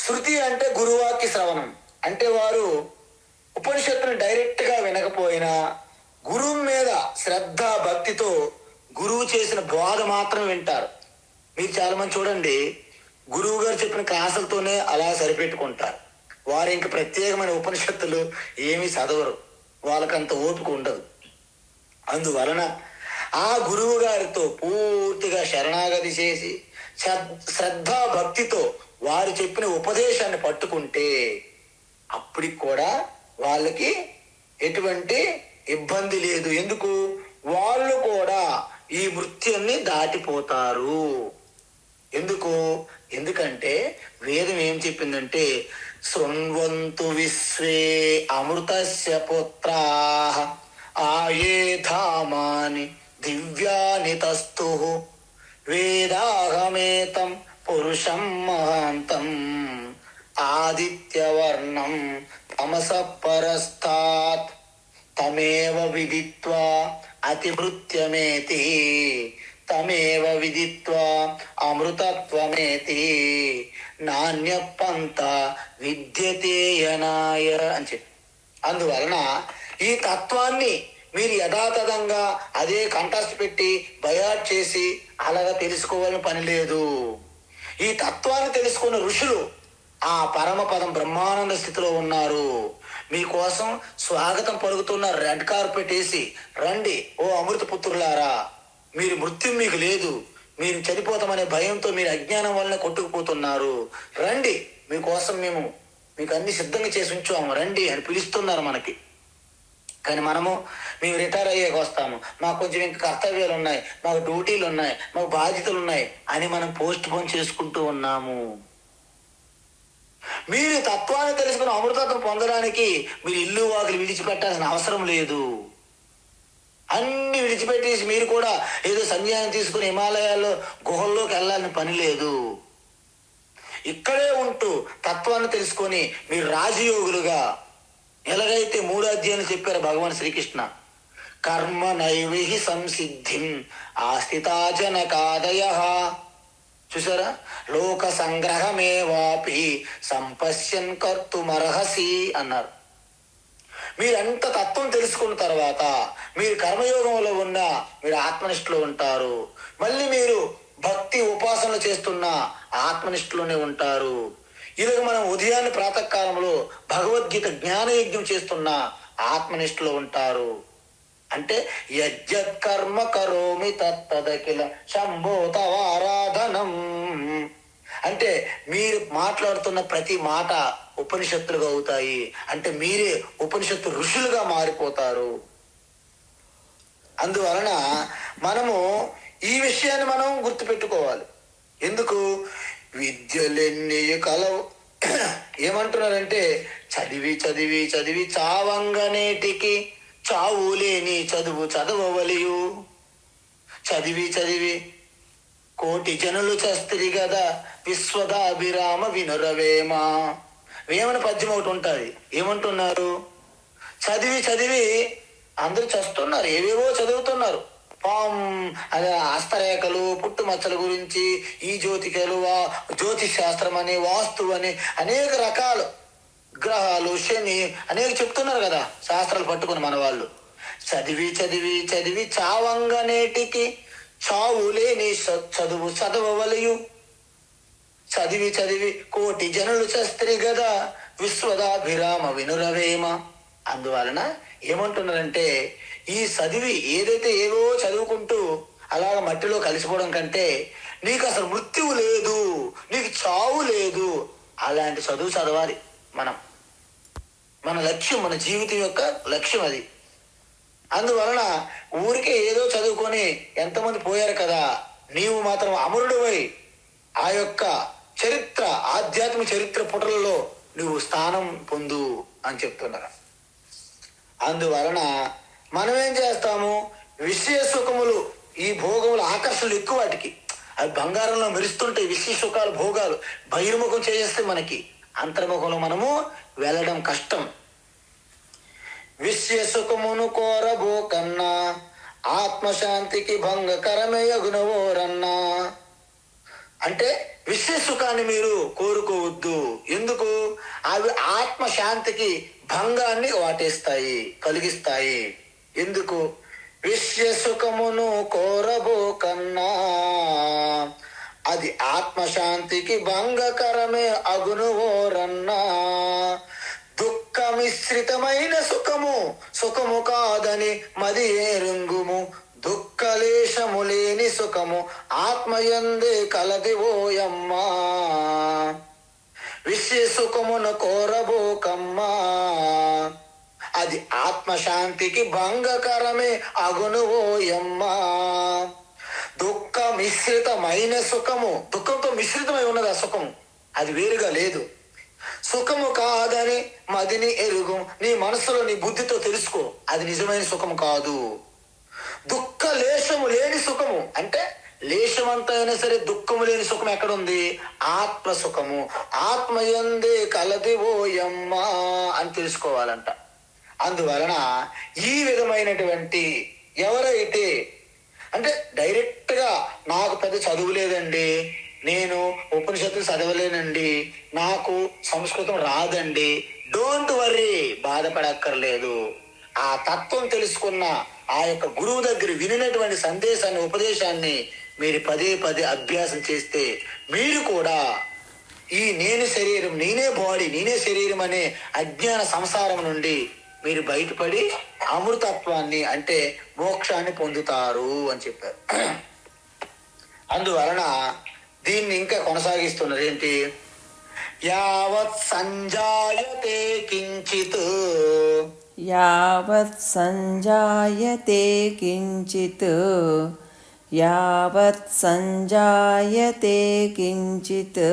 శృతి అంటే గురువాక్య శ్రవణం, అంటే వారు ఉపనిషత్తుని డైరెక్ట్ గా వినకపోయినా గురువు మీద శ్రద్ధ భక్తితో గురువు చేసిన బోధ మాత్రం వింటారు. మీరు చాలా మంది చూడండి, గురువు గారు చెప్పిన క్లాసులతోనే అలా సరిపెట్టుకుంటారు. వారు ఇంక ప్రత్యేకమైన ఉపనిషత్తులు ఏమీ చదవరు, వాళ్ళకంత ఓపిక ఉండదు. అందువలన ఆ గురువు గారితో పూర్తిగా శరణాగతి చేసి శ్రద్ధా భక్తితో వారు చెప్పిన ఉపదేశాన్ని పట్టుకుంటే అప్పటికి కూడా వాళ్ళకి ఎటువంటి ఇబ్బంది లేదు. ఎందుకు? వాళ్ళు కూడా ఈ మృత్యుని దాటిపోతారు. ఎందుకంటే వేదం ఏం చెప్పిందంటే, శృణ్వంతు విశ్వే అమృతస్య పుత్రాః ఆయేధామాని దివ్యాని తస్తు వేదాహమేతం పురుషం మహాంతం ఆదిత్యవర్ణం తమసః పరస్తాత్ తమేవ విదిత్వా అతిమృత్యమేతి తమేవ విదిత్వా అమృతత్వమేతి నాణ్యపంత విద్యతేయనాయ అని చెప్పి. అందువలన ఈ తత్వాన్ని మీరు యథాతథంగా అదే కంఠస్థ పెట్టి బయాట్ చేసి అలాగా తెలుసుకోవాలని పని లేదు. ఈ తత్వాన్ని తెలుసుకున్న ఋషులు ఆ పరమపదం బ్రహ్మానంద స్థితిలో ఉన్నారు. మీకోసం స్వాగతం పలుకుతున్న, రెడ్ కార్పెట్ వేసి రండి ఓ అమృత పుత్రులారా, మీరు మృత్యు మీకు లేదు, మీరు చనిపోతామనే భయంతో మీరు అజ్ఞానం వలన కొట్టుకుపోతున్నారు, రండి మీకోసం మేము మీకు అన్ని సిద్ధంగా చేసి ఉంచాము, రండి అని పిలుస్తున్నారు మనకి. కానీ మేము రిటైర్ అయ్యాక వస్తాము, మాకు కొంచెం ఇంకా కర్తవ్యాలు ఉన్నాయి, మాకు డ్యూటీలు ఉన్నాయి, మాకు బాధ్యతలు ఉన్నాయి అని మనం పోస్ట్ పోన్ చేసుకుంటూ ఉన్నాము. మీరు తత్వాన్ని తెలుసుకుని అమృతత్వం పొందడానికి మీరు ఇల్లు వాకిలు విడిచిపెట్టాల్సిన అవసరం లేదు. అన్ని విడిచిపెట్టేసి మీరు కూడా ఏదో సన్యాసం తీసుకుని హిమాలయాల్లో గుహల్లోకి వెళ్ళాలని పని లేదు. ఇక్కడే ఉంటూ తత్వాన్ని తెలుసుకొని మీరు రాజయోగులుగా, ఎలాగైతే 3 అధ్యాయాలు చెప్పారు భగవాన్ శ్రీకృష్ణ, కర్మ నైవేహి సంసిద్ధిం ఆస్థితాజనకాదయః. చూసారా, లోక సంగ్రహమే వాపి సంపశ్యన్ కర్తుమర్హసి అన్నారు. మీరు ఎంత తత్వం తెలుసుకున్న తర్వాత మీరు కర్మయోగంలో ఉన్న మీరు ఆత్మనిష్టలో ఉంటారు. మళ్ళీ మీరు భక్తి ఉపాసనలు చేస్తున్న ఆత్మనిష్టలోనే ఉంటారు. ఇలాగ మనం ఉదయాన్నే ప్రాతకాలంలో భగవద్గీత జ్ఞానయజ్ఞం చేస్తున్న ఆత్మనిష్టలో ఉంటారు. అంటే యజ్జత్ కర్మ కరోమి తత్తదఖిల శంభో తవ ఆరాధనం. అంటే మీరు మాట్లాడుతున్న ప్రతి మాట ఉపనిషత్తులుగా అవుతాయి. అంటే మీరే ఉపనిషత్తు ఋషులుగా మారిపోతారు. అందువలన మనము ఈ విషయాన్ని మనం గుర్తుపెట్టుకోవాలి. ఎందుకు? విద్యలెన్ని కలవు ఏమంటున్నారంటే చదివి చదివి చదివి చావంగనేటికి చావులేని చదువు చదవవలియు. చదివి చదివి కోటి జనులు చస్తిరి గదా విశ్వదాభిరామ వినురవేమ. వేమన పద్యం ఒకటి ఉంటుంది. ఏమంటున్నారు? చదివి చదివి అందరూ చస్తున్నారు, ఏవేవో చదువుతున్నారు. అదే హస్తరేఖలు, పుట్టుమచ్చల గురించి, ఈ జ్యోతికలు, జ్యోతిష్ శాస్త్రం అని, వాస్తు అని అనేక రకాలు, గ్రహాలు, శని అనేక చెప్తున్నారు కదా శాస్త్రాలు పట్టుకుని మన వాళ్ళు. చదివి చదివి చదివి చావంగనేటికి చావులేని చదువు చదవవలయు. చదివి చదివి కోటి జనులు చస్త్రి గదా విశ్వదాభిరామ వినురవేమ. అందువలన ఏమంటున్నారంటే ఈ చదివి ఏదైతే ఏవో చదువుకుంటూ అలాగ మట్టిలో కలిసిపోవడం కంటే నీకు అసలు మృత్యువు లేదు, నీకు చావు లేదు, అలాంటి చదువు చదవాలి మనం. మన లక్ష్యం, మన జీవితం యొక్క లక్ష్యం అది. అందువలన ఊరికే ఏదో చదువుకొని ఎంతమంది పోయారు కదా, నీవు మాత్రం అమరుడువై ఆ యొక్క చరిత్ర, ఆధ్యాత్మిక చరిత్ర పుటలలో నువ్వు స్థానం పొందు అని చెప్తున్నారు. అందువలన మనం ఏం చేస్తాము? విషయ సుఖములు, ఈ భోగములు ఆకర్షణలు ఎక్కువ వాటికి. అవి బంగారంలో మెరుస్తుంటాయి విషయ సుఖాలు, భోగాలు. బహిర్ముఖం చేస్తే మనకి అంతర్ముఖంలో మనము వెళ్ళడం కష్టం. విషయ సుఖమును కోరబో కన్నా ఆత్మశాంతికి భంగకరమే అగునవోరన్నా. అంటే విషయ సుఖాన్ని మీరు కోరుకోవద్దు. ఎందుకు? అవి ఆత్మశాంతికి భంగాన్ని వాటేస్తాయి, కలిగిస్తాయి. ఎందుకు? విషయ సుఖమును కోరబో కన్నా అది ఆత్మశాంతికి భంగకరమే అగునువోరన్నా. దుఃఖ మిశ్రితమైన సుఖము సుఖము కాదని మది ఏరుంగుము. దుఃఖలేశము లేని సుఖము ఆత్మయందే కలది ఓయమ్మా. విషయ సుఖమును కోరబోకమ్మా అది ఆత్మశాంతికి భంగకరమే అగును ఓయమ్మా. దుఃఖ మిశ్రితమైన సుఖము, దుఃఖంతో మిశ్రితమై ఉన్నది ఆ సుఖము, అది వేరుగా లేదు. సుఖము కాదని మదిని ఎరుగు, నీ మనసులో నీ బుద్ధితో తెలుసుకో, అది నిజమైన సుఖము కాదు. దుఃఖ లేశము లేని సుఖము అంటే లేశమంతా అయినా సరే దుఃఖము లేని సుఖం ఎక్కడుంది? ఆత్మ సుఖము. ఆత్మయందే కలది ఓయమ్మా అని తెలుసుకోవాలంట. అందువలన ఈ విధమైనటువంటి ఎవరైతే అంటే డైరెక్ట్ గా నాకు పెద్ద చదువు లేదండి, నేను ఉపనిషత్తులు చదవలేనండి, నాకు సంస్కృతం రాదండి, డోంట్ వర్రీ, బాధపడక్కర్లేదు. ఆ తత్వం తెలుసుకున్న ఆ యొక్క గురువు దగ్గర వినినటువంటి సందేశాన్ని, ఉపదేశాన్ని మీరు పదే పదే అభ్యాసం చేస్తే మీరు కూడా ఈ నేను శరీరం, నేనే బాడీ, నేనే శరీరం అనే అజ్ఞాన సంసారం నుండి మీరు బయటపడి అమృతత్వాన్ని అంటే మోక్షాన్ని పొందుతారు అని చెప్పారు. అందువలన దీన్ని ఇంకా కొనసాగిస్తున్నారు. ఏంటి? యావత్ సంజాయతే కించిత్, యావత్ సంజాయతే కించిత్, యావత్ సంజాయతే కించిత్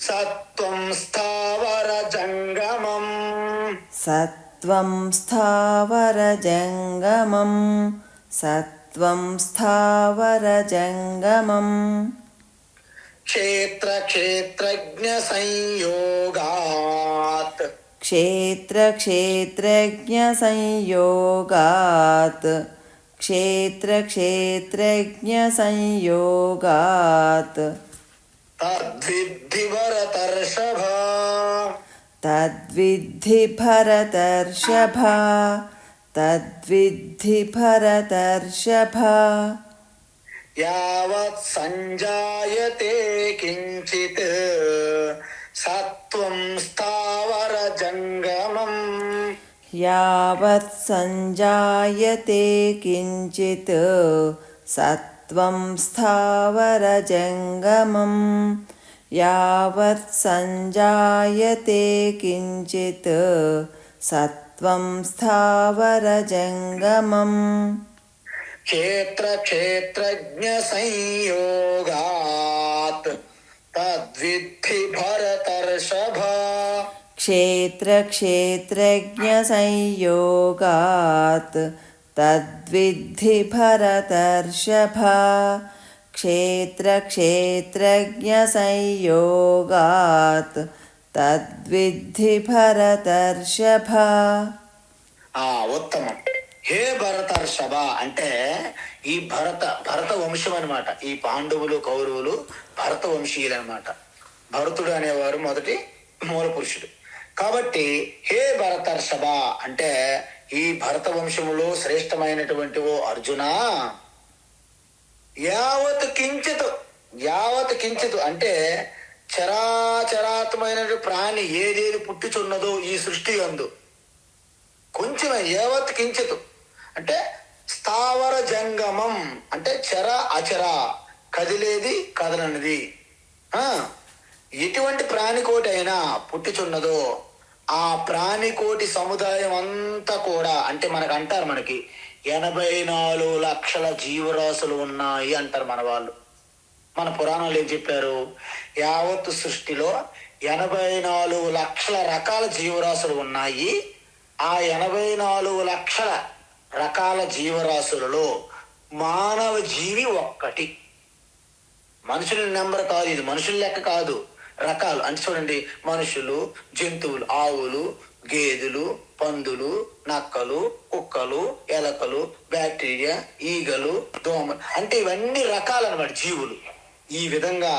సత్వం స్థావర జంగమం, సత్వం స్థావర జంగమం, సత్వం స్థావర జంగమం క్షేత్ర క్షేత్రజ్ఞ సంయోగాత్, క్షేత్ర క్షేత్రజ్ఞ సంయోగాత్, క్షేత్ర క్షేత్రజ్ఞ సంయోగాత్ తద్విద్ధి భరతర్షభ, తద్విద్ధి భరతర్షభ తద్విద్ధి భరతర్షభ యావత్ సంజాయతే కించిత్ సత్వం స్థావర జంగమం యావత్ సంజాయతే కించిత్ సత్వం స్థావర జంగమం యావత్ సంజాయతే కించిత్ సత్వం స్థావర జంగమం క్షేత్ర క్షేత్రజ్ఞ సంయోగాత్ తద్విద్ధి భరతర్షభ క్షేత్ర క్షేత్రజ్ఞ సంయోగాత్ తద్విద్ధి భరతర్షభ క్షేత్ర క్షేత్రజ్ఞ సంయోగాత్ తద్విద్ధి భరతర్షభ. ఉత్తమం. హే భరతర్షభ అంటే ఈ భరత వంశం అనమాట. ఈ పాండవులు కౌరవులు భరత వంశీయులు అనమాట. భరతుడు అనేవారు మొదటి మూల పురుషుడు. కాబట్టి హే భరతర్షభ అంటే ఈ భరత వంశములో శ్రేష్టమైనటువంటి ఓ అర్జున, యావత్ కించిత్ అంటే చరాచరాత్మైన ప్రాణి ఏదేది పుట్టుచున్నదో ఈ సృష్టి యందు కొంచెం యావత్ కించిత్ అంటే స్థావర జంగమం అంటే చర అచర, కదిలేది కదలనిది. ఎటువంటి ప్రాణికోటి అయినా పుట్టుచున్నదో ఆ ప్రాణికోటి సముదాయం అంతా కూడా అంటే మనకి 84 లక్షల జీవరాశులు ఉన్నాయి అంటారు మన వాళ్ళు. మన పురాణాలు ఏం చెప్పారు? యావత్తు సృష్టిలో 84 లక్షల రకాల జీవరాశులు ఉన్నాయి. ఆ 84 లక్షల రకాల జీవరాశులలో మానవ జీవి ఒక్కటి. మనుషుల నెంబర్ కాదు ఇది, మనుషుల లెక్క కాదు, రకాలు అంటే చూడండి, మనుషులు, జంతువులు, ఆవులు, గేదెలు, పందులు, నక్కలు, కుక్కలు, ఎలకలు, బ్యాక్టీరియా, ఈగలు, దోమలు అంటే ఇవన్నీ రకాలు అన్నమాట జీవులు. ఈ విధంగా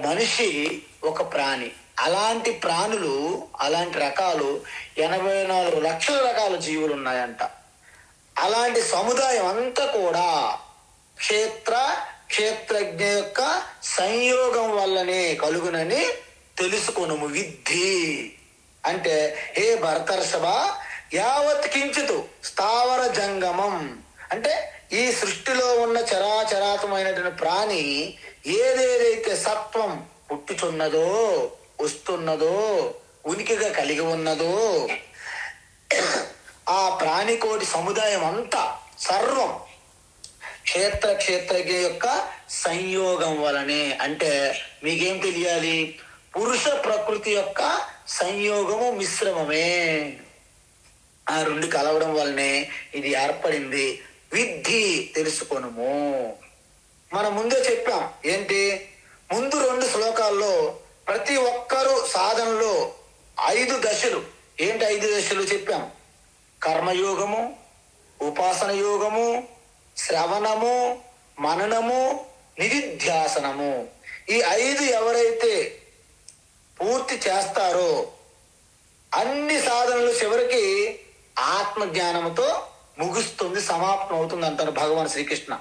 మనిషి ఒక ప్రాణి. అలాంటి ప్రాణులు, అలాంటి రకాలు 84 లక్షల రకాల జీవులు ఉన్నాయంట. అలాంటి సముదాయం అంతా కూడా క్షేత్రజ్ఞ యొక్క సంయోగం వల్లనే కలుగునని తెలుసుకొనుము. విద్ధి అంటే హే భరతర్షభ యావత్ కించిత్ స్థావర జంగమం అంటే ఈ సృష్టిలో ఉన్న చరాచరాత్మైనటువంటి ప్రాణి ఏదేదైతే సత్వం పుట్టుచున్నదో, వస్తున్నదో, ఉనికిగా కలిగి ఉన్నదో ఆ ప్రాణికోటి సముదాయం అంతా సర్వం క్షేత్రజ్ఞ యొక్క సంయోగం వలనే. అంటే మీకేం తెలియాలి? పురుష ప్రకృతి యొక్క సంయోగము మిశ్రమమే. ఆ రెండు కలవడం వల్లనే ఇది ఏర్పడింది. విద్ధి తెలుసుకొనుము. మనం ముందే చెప్పాం ఏంటి? ముందు 2 శ్లోకాల్లో ప్రతి ఒక్కరూ సాధనలో 5 దశలు. ఏంటి 5 దశలు చెప్పాం? కర్మయోగము, ఉపాసన యోగము, శ్రవణము, మననము, నిధిధ్యాసనము. ఈ 5 ఎవరైతే పూర్తి చేస్తారో అన్ని సాధనలు చివరికి ఆత్మజ్ఞానంతో ముగుస్తుంది, సమాప్తం అవుతుంది అంటారు భగవాన్ శ్రీకృష్ణ.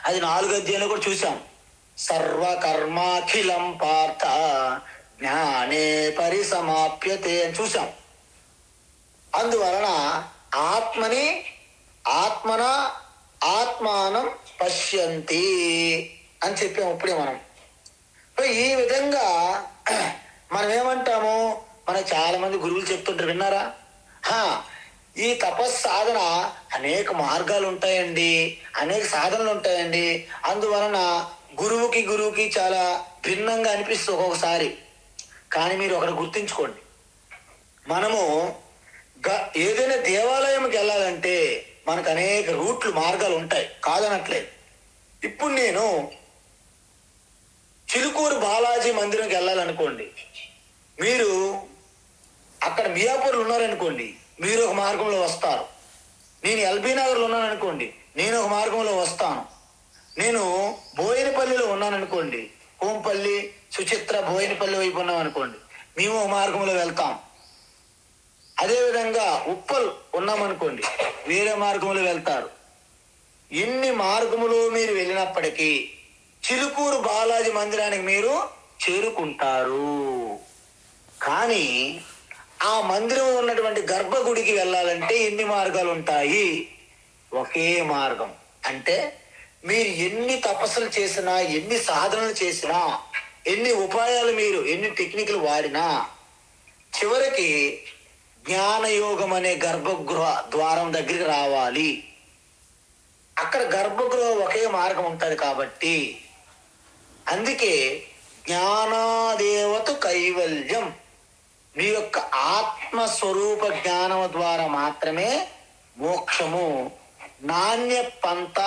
అది 4వ అధ్యాయంలో కూడా చూసాం. సర్వకర్మాఖిలం పార్థ జ్ఞానే పరిసమాప్యతే అని చూసాం. అందువలన ఆత్మానం పశ్యంతి అని చెప్పాము ఇప్పుడే మనం. ఈ విధంగా మనం ఏమంటాము? మనకు చాలా మంది గురువులు చెప్తుంటారు, విన్నారా? ఈ తపస్సు సాధన అనేక మార్గాలు ఉంటాయండి, అనేక సాధనలు ఉంటాయండి. అందువలన గురువుకి చాలా భిన్నంగా అనిపిస్తుంది ఒక్కొక్కసారి. కానీ మీరు ఒకటి గుర్తుంచుకోండి, మనము ఏదైనా దేవాలయంకి వెళ్ళాలంటే మనకు అనేక మార్గాలు ఉంటాయి, కాదనట్లేదు. ఇప్పుడు నేను చిలుకూరు బాలాజీ మందిరంకి వెళ్ళాలనుకోండి, మీరు అక్కడ మియాపూర్లో ఉన్నారనుకోండి, మీరు ఒక మార్గంలో వస్తారు. నేను ఎల్బీ నగర్లో ఉన్నాననుకోండి, నేను ఒక మార్గంలో వస్తాను. నేను బోయినపల్లిలో ఉన్నాననుకోండి, కోంపల్లి, సుచిత్ర, బోయినపల్లి వైపు ఉన్నాం అనుకోండి, మేము ఒక మార్గంలో వెళ్తాం. అదేవిధంగా ఉప్పల్ ఉన్నామనుకోండి, వేరే మార్గంలో వెళ్తారు. ఎన్ని మార్గములో మీరు వెళ్ళినప్పటికీ చిలుకూరు బాలాజీ మందిరానికి మీరు చేరుకుంటారు. కానీ ఆ మందిరం ఉన్నటువంటి గర్భగుడికి వెళ్ళాలంటే ఎన్ని మార్గాలు ఉంటాయి? ఒకే మార్గం. అంటే మీరు ఎన్ని తపస్సులు చేసినా, ఎన్ని సాధనలు చేసినా, ఎన్ని ఉపాయాలు మీరు ఎన్ని టెక్నిక్లు వాడినా చివరికి జ్ఞానయోగం అనే గర్భగృహ ద్వారం దగ్గరికి రావాలి. అక్కడ గర్భగృహం ఒకే మార్గం ఉంటుంది కాబట్టి అందుకే జ్ఞానాదేవత కైవల్యం, మీ యొక్క ఆత్మస్వరూప జ్ఞానం ద్వారా మాత్రమే మోక్షము. నాణ్య పంత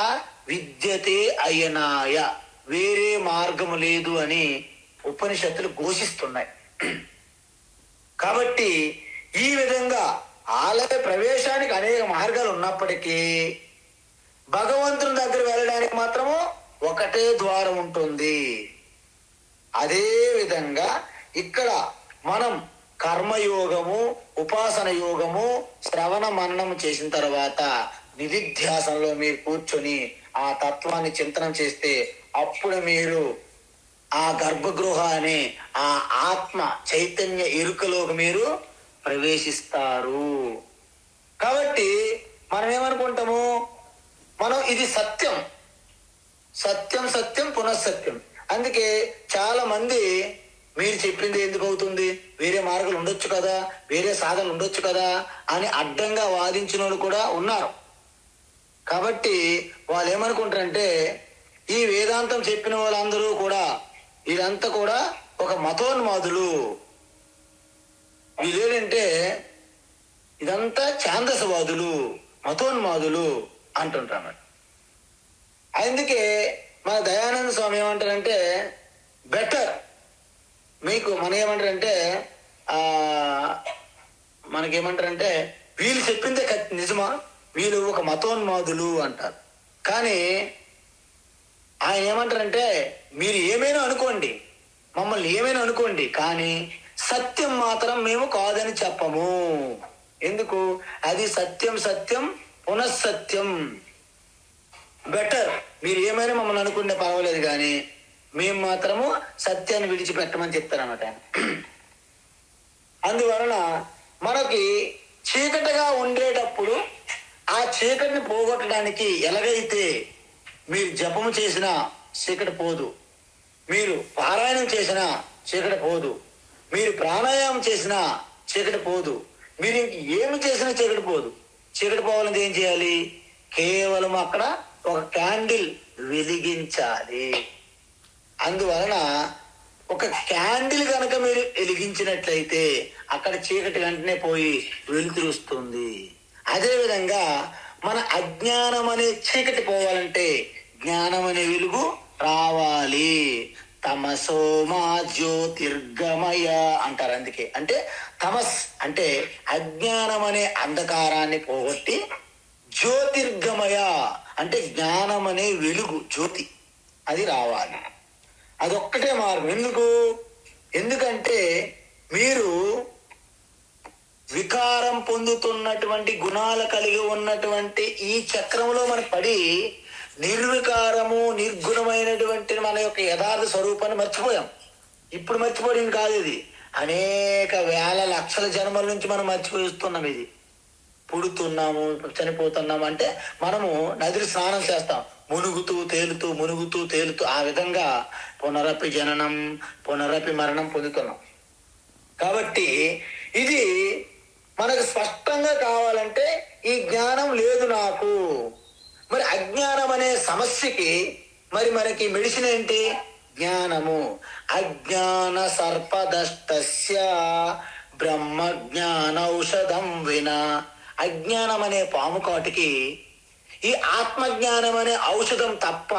విద్యతే అయనాయ, వేరే మార్గము లేదు అని ఉపనిషత్తులు ఘోషిస్తున్నాయి. కాబట్టి ఈ విధంగా ఆలయ ప్రవేశానికి అనేక మార్గాలు ఉన్నప్పటికీ భగవంతుని దగ్గర వెళ్ళడానికి మాత్రము ఒకటే ద్వారం ఉంటుంది. అదే విధంగా ఇక్కడ మనం కర్మయోగము, ఉపాసన యోగము, శ్రవణ మననం చేసిన తర్వాత నిధిధ్యాసనలో మీరు కూర్చొని ఆ తత్వాన్ని చింతనం చేస్తే అప్పుడు మీరు ఆ గర్భగృహ అనే ఆ ఆత్మ చైతన్య ఎరుకలోకి మీరు ప్రవేశిస్తారు. కాబట్టి మనం ఏమనుకుంటాము, మనం ఇది సత్యం, సత్యం సత్యం పునఃసత్యం. అందుకే చాలా మంది మీరు చెప్పింది ఎందుకు అవుతుంది, వేరే మార్గాలు ఉండొచ్చు కదా, వేరే సాధనలు ఉండొచ్చు కదా అని అడ్డంగా వాదించిన వాళ్ళు కూడా ఉన్నారు. కాబట్టి వాళ్ళు ఏమనుకుంటారంటే ఈ వేదాంతం చెప్పిన వాళ్ళందరూ కూడా వీళ్ళంతా కూడా ఒక మతోన్మాదులు, వీళ్ళేంటంటే ఇదంతా ఛాందసవాదులు, మతోన్మాదులు అంటుంటారు. అందుకే మన దయానంద స్వామి ఏమంటారంటే బెటర్ మీకు మన ఏమంటారంటే మనకేమంటారంటే వీళ్ళు చెప్పిందే నిజమా, వీళ్ళు ఒక మతోన్మాదులు అంటారు. కానీ ఆయన ఏమంటారంటే మీరు ఏమైనా అనుకోండి, మమ్మల్ని ఏమైనా అనుకోండి, కానీ సత్యం మాత్రం మేము కాదని చెప్పము. ఎందుకు? అది సత్యం సత్యం పునఃసత్యం. బెటర్ మీరు ఏమైనా మమ్మల్ని అనుకుంటే పర్వాలేదు, కానీ మేము మాత్రము సత్యాన్ని విడిచిపెట్టమని చెప్తారన్నమాట. అందువలన మనకి చీకటిగా ఉండేటప్పుడు ఆ చీకటిని పోగొట్టడానికి ఎలాగైతే మీరు జపము చేసినా చీకటి పోదు, మీరు పారాయణం చేసినా చీకటి పోదు, మీరు ప్రాణాయామం చేసినా చీకటి పోదు, మీరు ఇంక ఏమి చేసినా చీకటి పోదు. చీకటి పోవాలంటే ఏం చేయాలి? కేవలం అక్కడ ఒక క్యాండిల్ వెలిగించాలి. అందువలన ఒక క్యాండిల్ కనుక మీరు వెలిగించినట్లయితే అక్కడ చీకటి వెంటనే పోయి వెలుతురుస్తుంది. అదేవిధంగా మన అజ్ఞానం అనే చీకటి పోవాలంటే జ్ఞానం అనే వెలుగు రావాలి. తమసోమా జ్యోతిర్గమయ అంటారు. అందుకే అంటే తమస్ అంటే అజ్ఞానం అనే అంధకారాన్ని పోగొట్టి జ్యోతిర్గమయ అంటే జ్ఞానం అనే వెలుగు జ్యోతి అది రావాలి. అదొక్కటే మార్గం. ఎందుకంటే మీరు వికారం పొందుతున్నటువంటి గుణాలు కలిగి ఉన్నటువంటి ఈ చక్రంలో మనం పడి నిర్వికారము నిర్గుణమైనటువంటి మన యొక్క యథార్థ స్వరూపాన్ని మర్చిపోయాం. ఇప్పుడు మర్చిపోయింది కాదు, ఇది అనేక వేల లక్షల జన్మల నుంచి మనం మర్చిపోయిస్తున్నాం. ఇది పుడుతున్నాము, చనిపోతున్నాము అంటే మనము నదిని స్నానం చేస్తాం, మునుగుతూ తేలుతూ మునుగుతూ తేలుతూ ఆ విధంగా పునరపి జననం పునరపి మరణం పొందుతున్నాం. కాబట్టి ఇది మనకు స్పష్టంగా కావాలంటే ఈ జ్ఞానం లేదు నాకు. మరి అజ్ఞానం అనే సమస్యకి మరి మనకి మెడిసిన్ ఏంటి? జ్ఞానము. అజ్ఞాన సర్పదష్టస్య బ్రహ్మ జ్ఞానౌషధం వినా. అజ్ఞానం అనే పాము కాటికి ఈ ఆత్మజ్ఞానం అనే ఔషధం తప్ప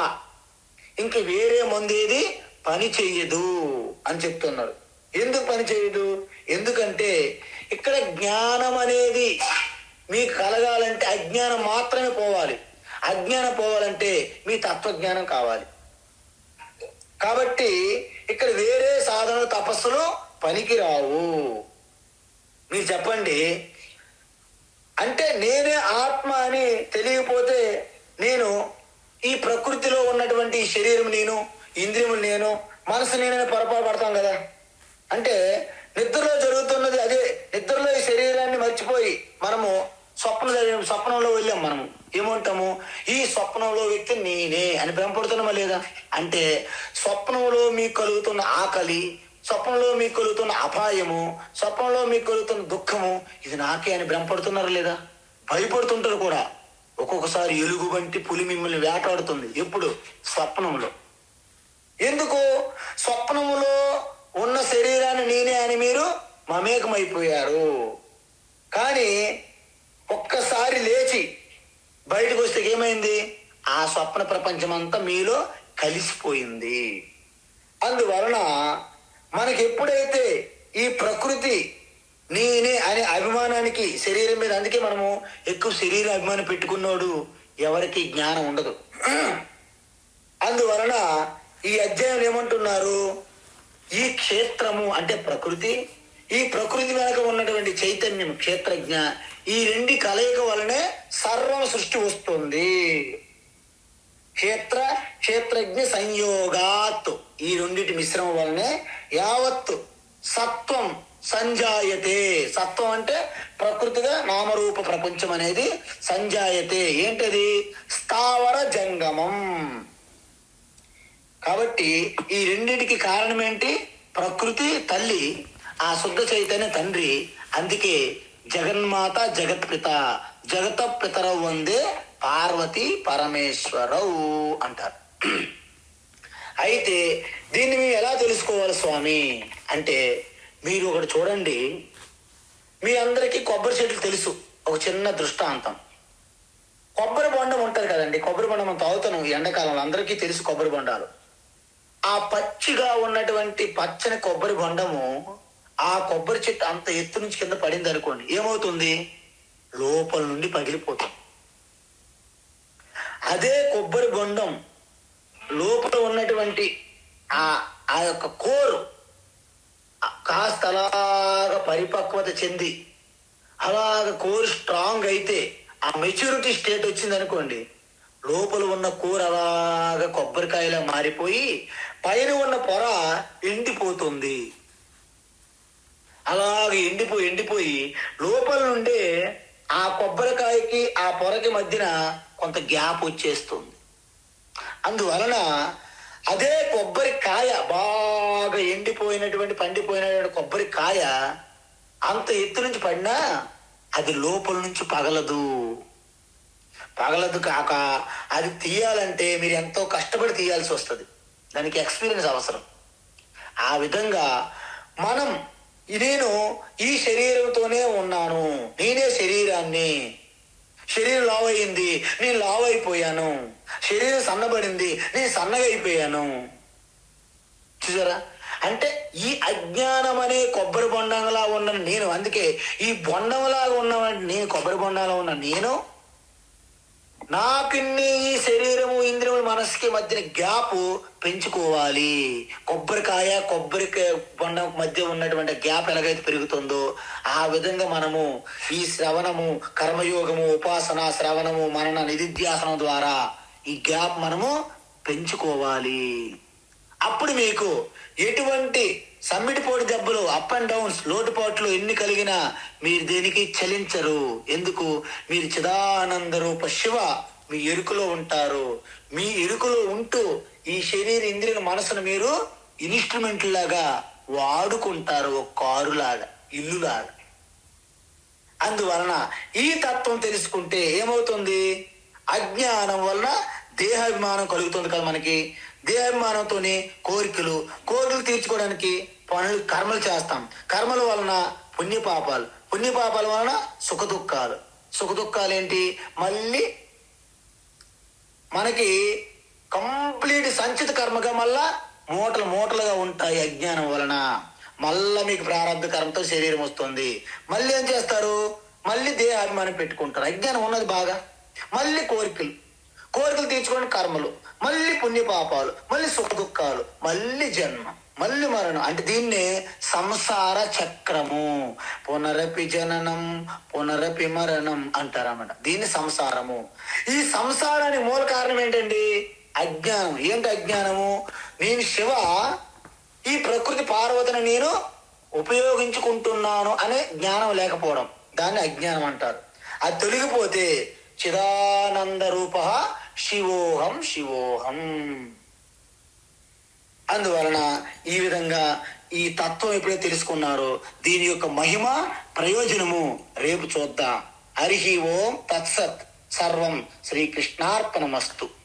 ఇంక వేరే మందేది పని చెయ్యదు అని చెప్తున్నారు. ఎందుకు పని చేయదు? ఎందుకంటే ఇక్కడ జ్ఞానం అనేది మీకు కలగాలంటే అజ్ఞానం మాత్రమే పోవాలి. అజ్ఞానం పోవాలంటే మీ తత్వజ్ఞానం కావాలి. కాబట్టి ఇక్కడ వేరే సాధనలు తపస్సులు పనికిరావు. మీరు చెప్పండి, అంటే నేనే ఆత్మ అని తెలియకపోతే నేను ఈ ప్రకృతిలో ఉన్నటువంటి శరీరం నేను, ఇంద్రియములు నేను, మనసు నేనని పొరపాటు పడతాం కదా. అంటే నిద్రలో జరుగుతున్నది అదే. నిద్రలో ఈ శరీరాన్ని మర్చిపోయి మనము స్వప్నంలో వెళ్ళాం. మనము ఏమంటాము, ఈ స్వప్నంలో వ్యక్తి నేనే అని భ్రమపడుతున్నామా లేదా? అంటే స్వప్నంలో మీకు కలుగుతున్న ఆకలి, స్వప్నంలో మీకు కలుగుతున్న అపాయము, స్వప్నంలో మీకు కలుగుతున్న దుఃఖము, ఇది నాకే అని భ్రమపడుతున్నారా లేదా? భయపడుతుంటారు కూడా. ఒక్కొక్కసారి ఎలుగు వంటి పులి మిమ్మల్ని వేటాడుతుంది. ఎప్పుడు? స్వప్నంలో. ఎందుకు? స్వప్నములో ఉన్న శరీరాన్ని నేనే అని మీరు మమేకమైపోయారు. కానీ ఒక్కసారి లేచి బయటకు వస్తే ఏమైంది? ఆ స్వప్న ప్రపంచం అంతా మీలో కలిసిపోయింది. అందువలన మనకి ఎప్పుడైతే ఈ ప్రకృతి నేనే అనే అభిమానానికి శరీరం మీద, అందుకే మనము ఎక్కువ శరీర అభిమానం పెట్టుకున్నాడు ఎవరికి జ్ఞానం ఉండదు. అందువలన ఈ అధ్యాయం ఏమంటున్నారు, ఈ క్షేత్రము అంటే ప్రకృతి, ఈ ప్రకృతి వెనక ఉన్నటువంటి చైతన్యం క్షేత్రజ్ఞ, ఈ రెండు కలయిక వలనే సర్వం సృష్టి వస్తుంది. క్షేత్రజ్ఞ సంయోగాత్, ఈ రెండిటి మిశ్రమం వలనే యావత్తు సత్వం సంజాయతే. సత్వం అంటే ప్రకృతిగా నామరూప ప్రపంచం అనేది సంజాయతే. ఏంటది? స్థావర జంగమం. కాబట్టి ఈ రెండింటికి కారణం ఏంటి? ప్రకృతి తల్లి, ఆ శుద్ధ చైతన్య తండ్రి. అందుకే జగన్మాత జగత్పిత, జగత పితరవు వందే పార్వతి పరమేశ్వరవు అంటారు. అయితే దీన్ని మేము ఎలా తెలుసుకోవాలి స్వామి అంటే, మీరు ఒకటి చూడండి. మీ అందరికీ కొబ్బరి చెట్లు తెలుసు. ఒక చిన్న దృష్టాంతం, కొబ్బరి బొండం ఉంటుంది కదండి. కొబ్బరి బొండం మనం తాగుతాను ఈ ఎండాకాలంలో, అందరికీ తెలుసు కొబ్బరి బొండాలు. ఆ పచ్చిగా ఉన్నటువంటి పచ్చని కొబ్బరి బొండము ఆ కొబ్బరి చెట్టు అంత ఎత్తు నుంచి కింద పడింది అనుకోండి, ఏమవుతుంది? లోపల నుండి పగిలిపోతుంది. అదే కొబ్బరి బొండం లోపల ఉన్నటువంటి ఆ యొక్క కోరు కాస్త అలాగా పరిపక్వత చెంది, అలాగ కోరు స్ట్రాంగ్ అయితే, ఆ మెచ్యూరిటీ స్టేట్ వచ్చింది అనుకోండి, లోపల ఉన్న కూర అలాగా కొబ్బరికాయలా మారిపోయి పైన ఉన్న పొర ఎండిపోతుంది. అలాగే ఎండిపోయి లోపల నుండే ఆ కొబ్బరికాయకి ఆ పొరకి మధ్యన కొంత గ్యాప్ వచ్చేస్తుంది. అందువలన అదే కొబ్బరికాయ బాగా ఎండిపోయినటువంటి పండిపోయినటువంటి కొబ్బరికాయ అంత ఎత్తు నుంచి పడినా అది లోపల నుంచి పగలదు కాక అది తీయాలంటే మీరు ఎంతో కష్టపడి తీయాల్సి వస్తుంది. దానికి ఎక్స్పీరియన్స్ అవసరం. ఆ విధంగా నేను ఈ శరీరంతోనే ఉన్నాను, నేనే శరీరాన్ని. శరీరం లావు అయింది, నేను లావు అయిపోయాను. శరీరం సన్నబడింది, నేను సన్నగా అయిపోయాను. చూసారా? అంటే ఈ అజ్ఞానం అనే కొబ్బరి బొండంలా ఉన్న నేను, అందుకే ఈ బొండంలాగా ఉన్నవాడిని నేను, కొబ్బరి బొండంలో ఉన్న నేను, నాకిన్ని ఈ శరీరము ఇంద్రియములు మనసుకి మధ్యన గ్యాప్ పెంచుకోవాలి. కొబ్బరికాయ బొండం మధ్య ఉన్నటువంటి గ్యాప్ ఎలాగైతే పెరుగుతుందో ఆ విధంగా మనము ఈ శ్రవణము, కర్మయోగము, ఉపాసన, శ్రవణము, మనన, నిధిధ్యాసనం ద్వారా ఈ గ్యాప్ మనము పెంచుకోవాలి. అప్పుడు మీకు ఎటువంటి సమ్మిడిపోటు దెబ్బలు, అప్ అండ్ డౌన్స్, లోటుపాట్లు ఎన్ని కలిగినా మీరు దేనికి చలించరు. ఎందుకు? మీరు చిదానంద రూప శివ మీ ఎరుకలో ఉంటారు. మీ ఎరుకలో ఉంటూ ఈ శరీర ఇంద్రియ మనసును మీరు ఇన్స్ట్రుమెంట్ లాగా వాడుకుంటారు, ఒక కారులాగా, ఇల్లులాగా. అందువలన ఈ తత్వం తెలుసుకుంటే ఏమవుతుంది? అజ్ఞానం వలన దేహాభిమానం కలుగుతుంది కదా మనకి. దేహాభిమానంతోనే కోరికలు తీర్చుకోవడానికి కర్మలు చేస్తాం. కర్మల వలన పుణ్యపాపాల వలన సుఖదుఖాలు ఏంటి? మళ్ళీ మనకి కంప్లీట్ సంచిత కర్మగా మళ్ళా మూటలుగా ఉంటాయి. అజ్ఞానం వలన మళ్ళా మీకు ప్రారంభ కర్మతో శరీరం వస్తుంది. మళ్ళీ ఏం చేస్తారు? మళ్ళీ దేహాభిమానం పెట్టుకుంటారు. అజ్ఞానం ఉన్నది బాగా. మళ్ళీ కోరికలు తీర్చుకోవడానికి కర్మలు, మళ్ళీ పుణ్యపాపాలు, మళ్ళీ సుఖ దుఃఖాలు, మళ్ళీ జన్మ, మళ్ళీ మరణం. అంటే దీన్నే సంసార చక్రము, పునరపి జననం పునరపి మరణం అంటారన్నమాట. దీన్ని సంసారము. ఈ సంసారానికి మూల కారణం ఏంటండి? అజ్ఞానం. ఏంటి అజ్ఞానము? నేను శివ, ఈ ప్రకృతి పార్వతిని నేను ఉపయోగించుకుంటున్నాను అనే జ్ఞానం లేకపోవడం, దాన్ని అజ్ఞానం అంటారు. అది తొలగిపోతే చిదానంద రూప శివోహం శివోహం. అందువలన ఈ విధంగా ఈ తత్వం ఎప్పుడైతే తెలుసుకున్నారో దీని యొక్క మహిమ ప్రయోజనము రేపు చూద్దాం. హరి ఓం తత్సత్. సర్వం శ్రీకృష్ణార్పణమస్తు.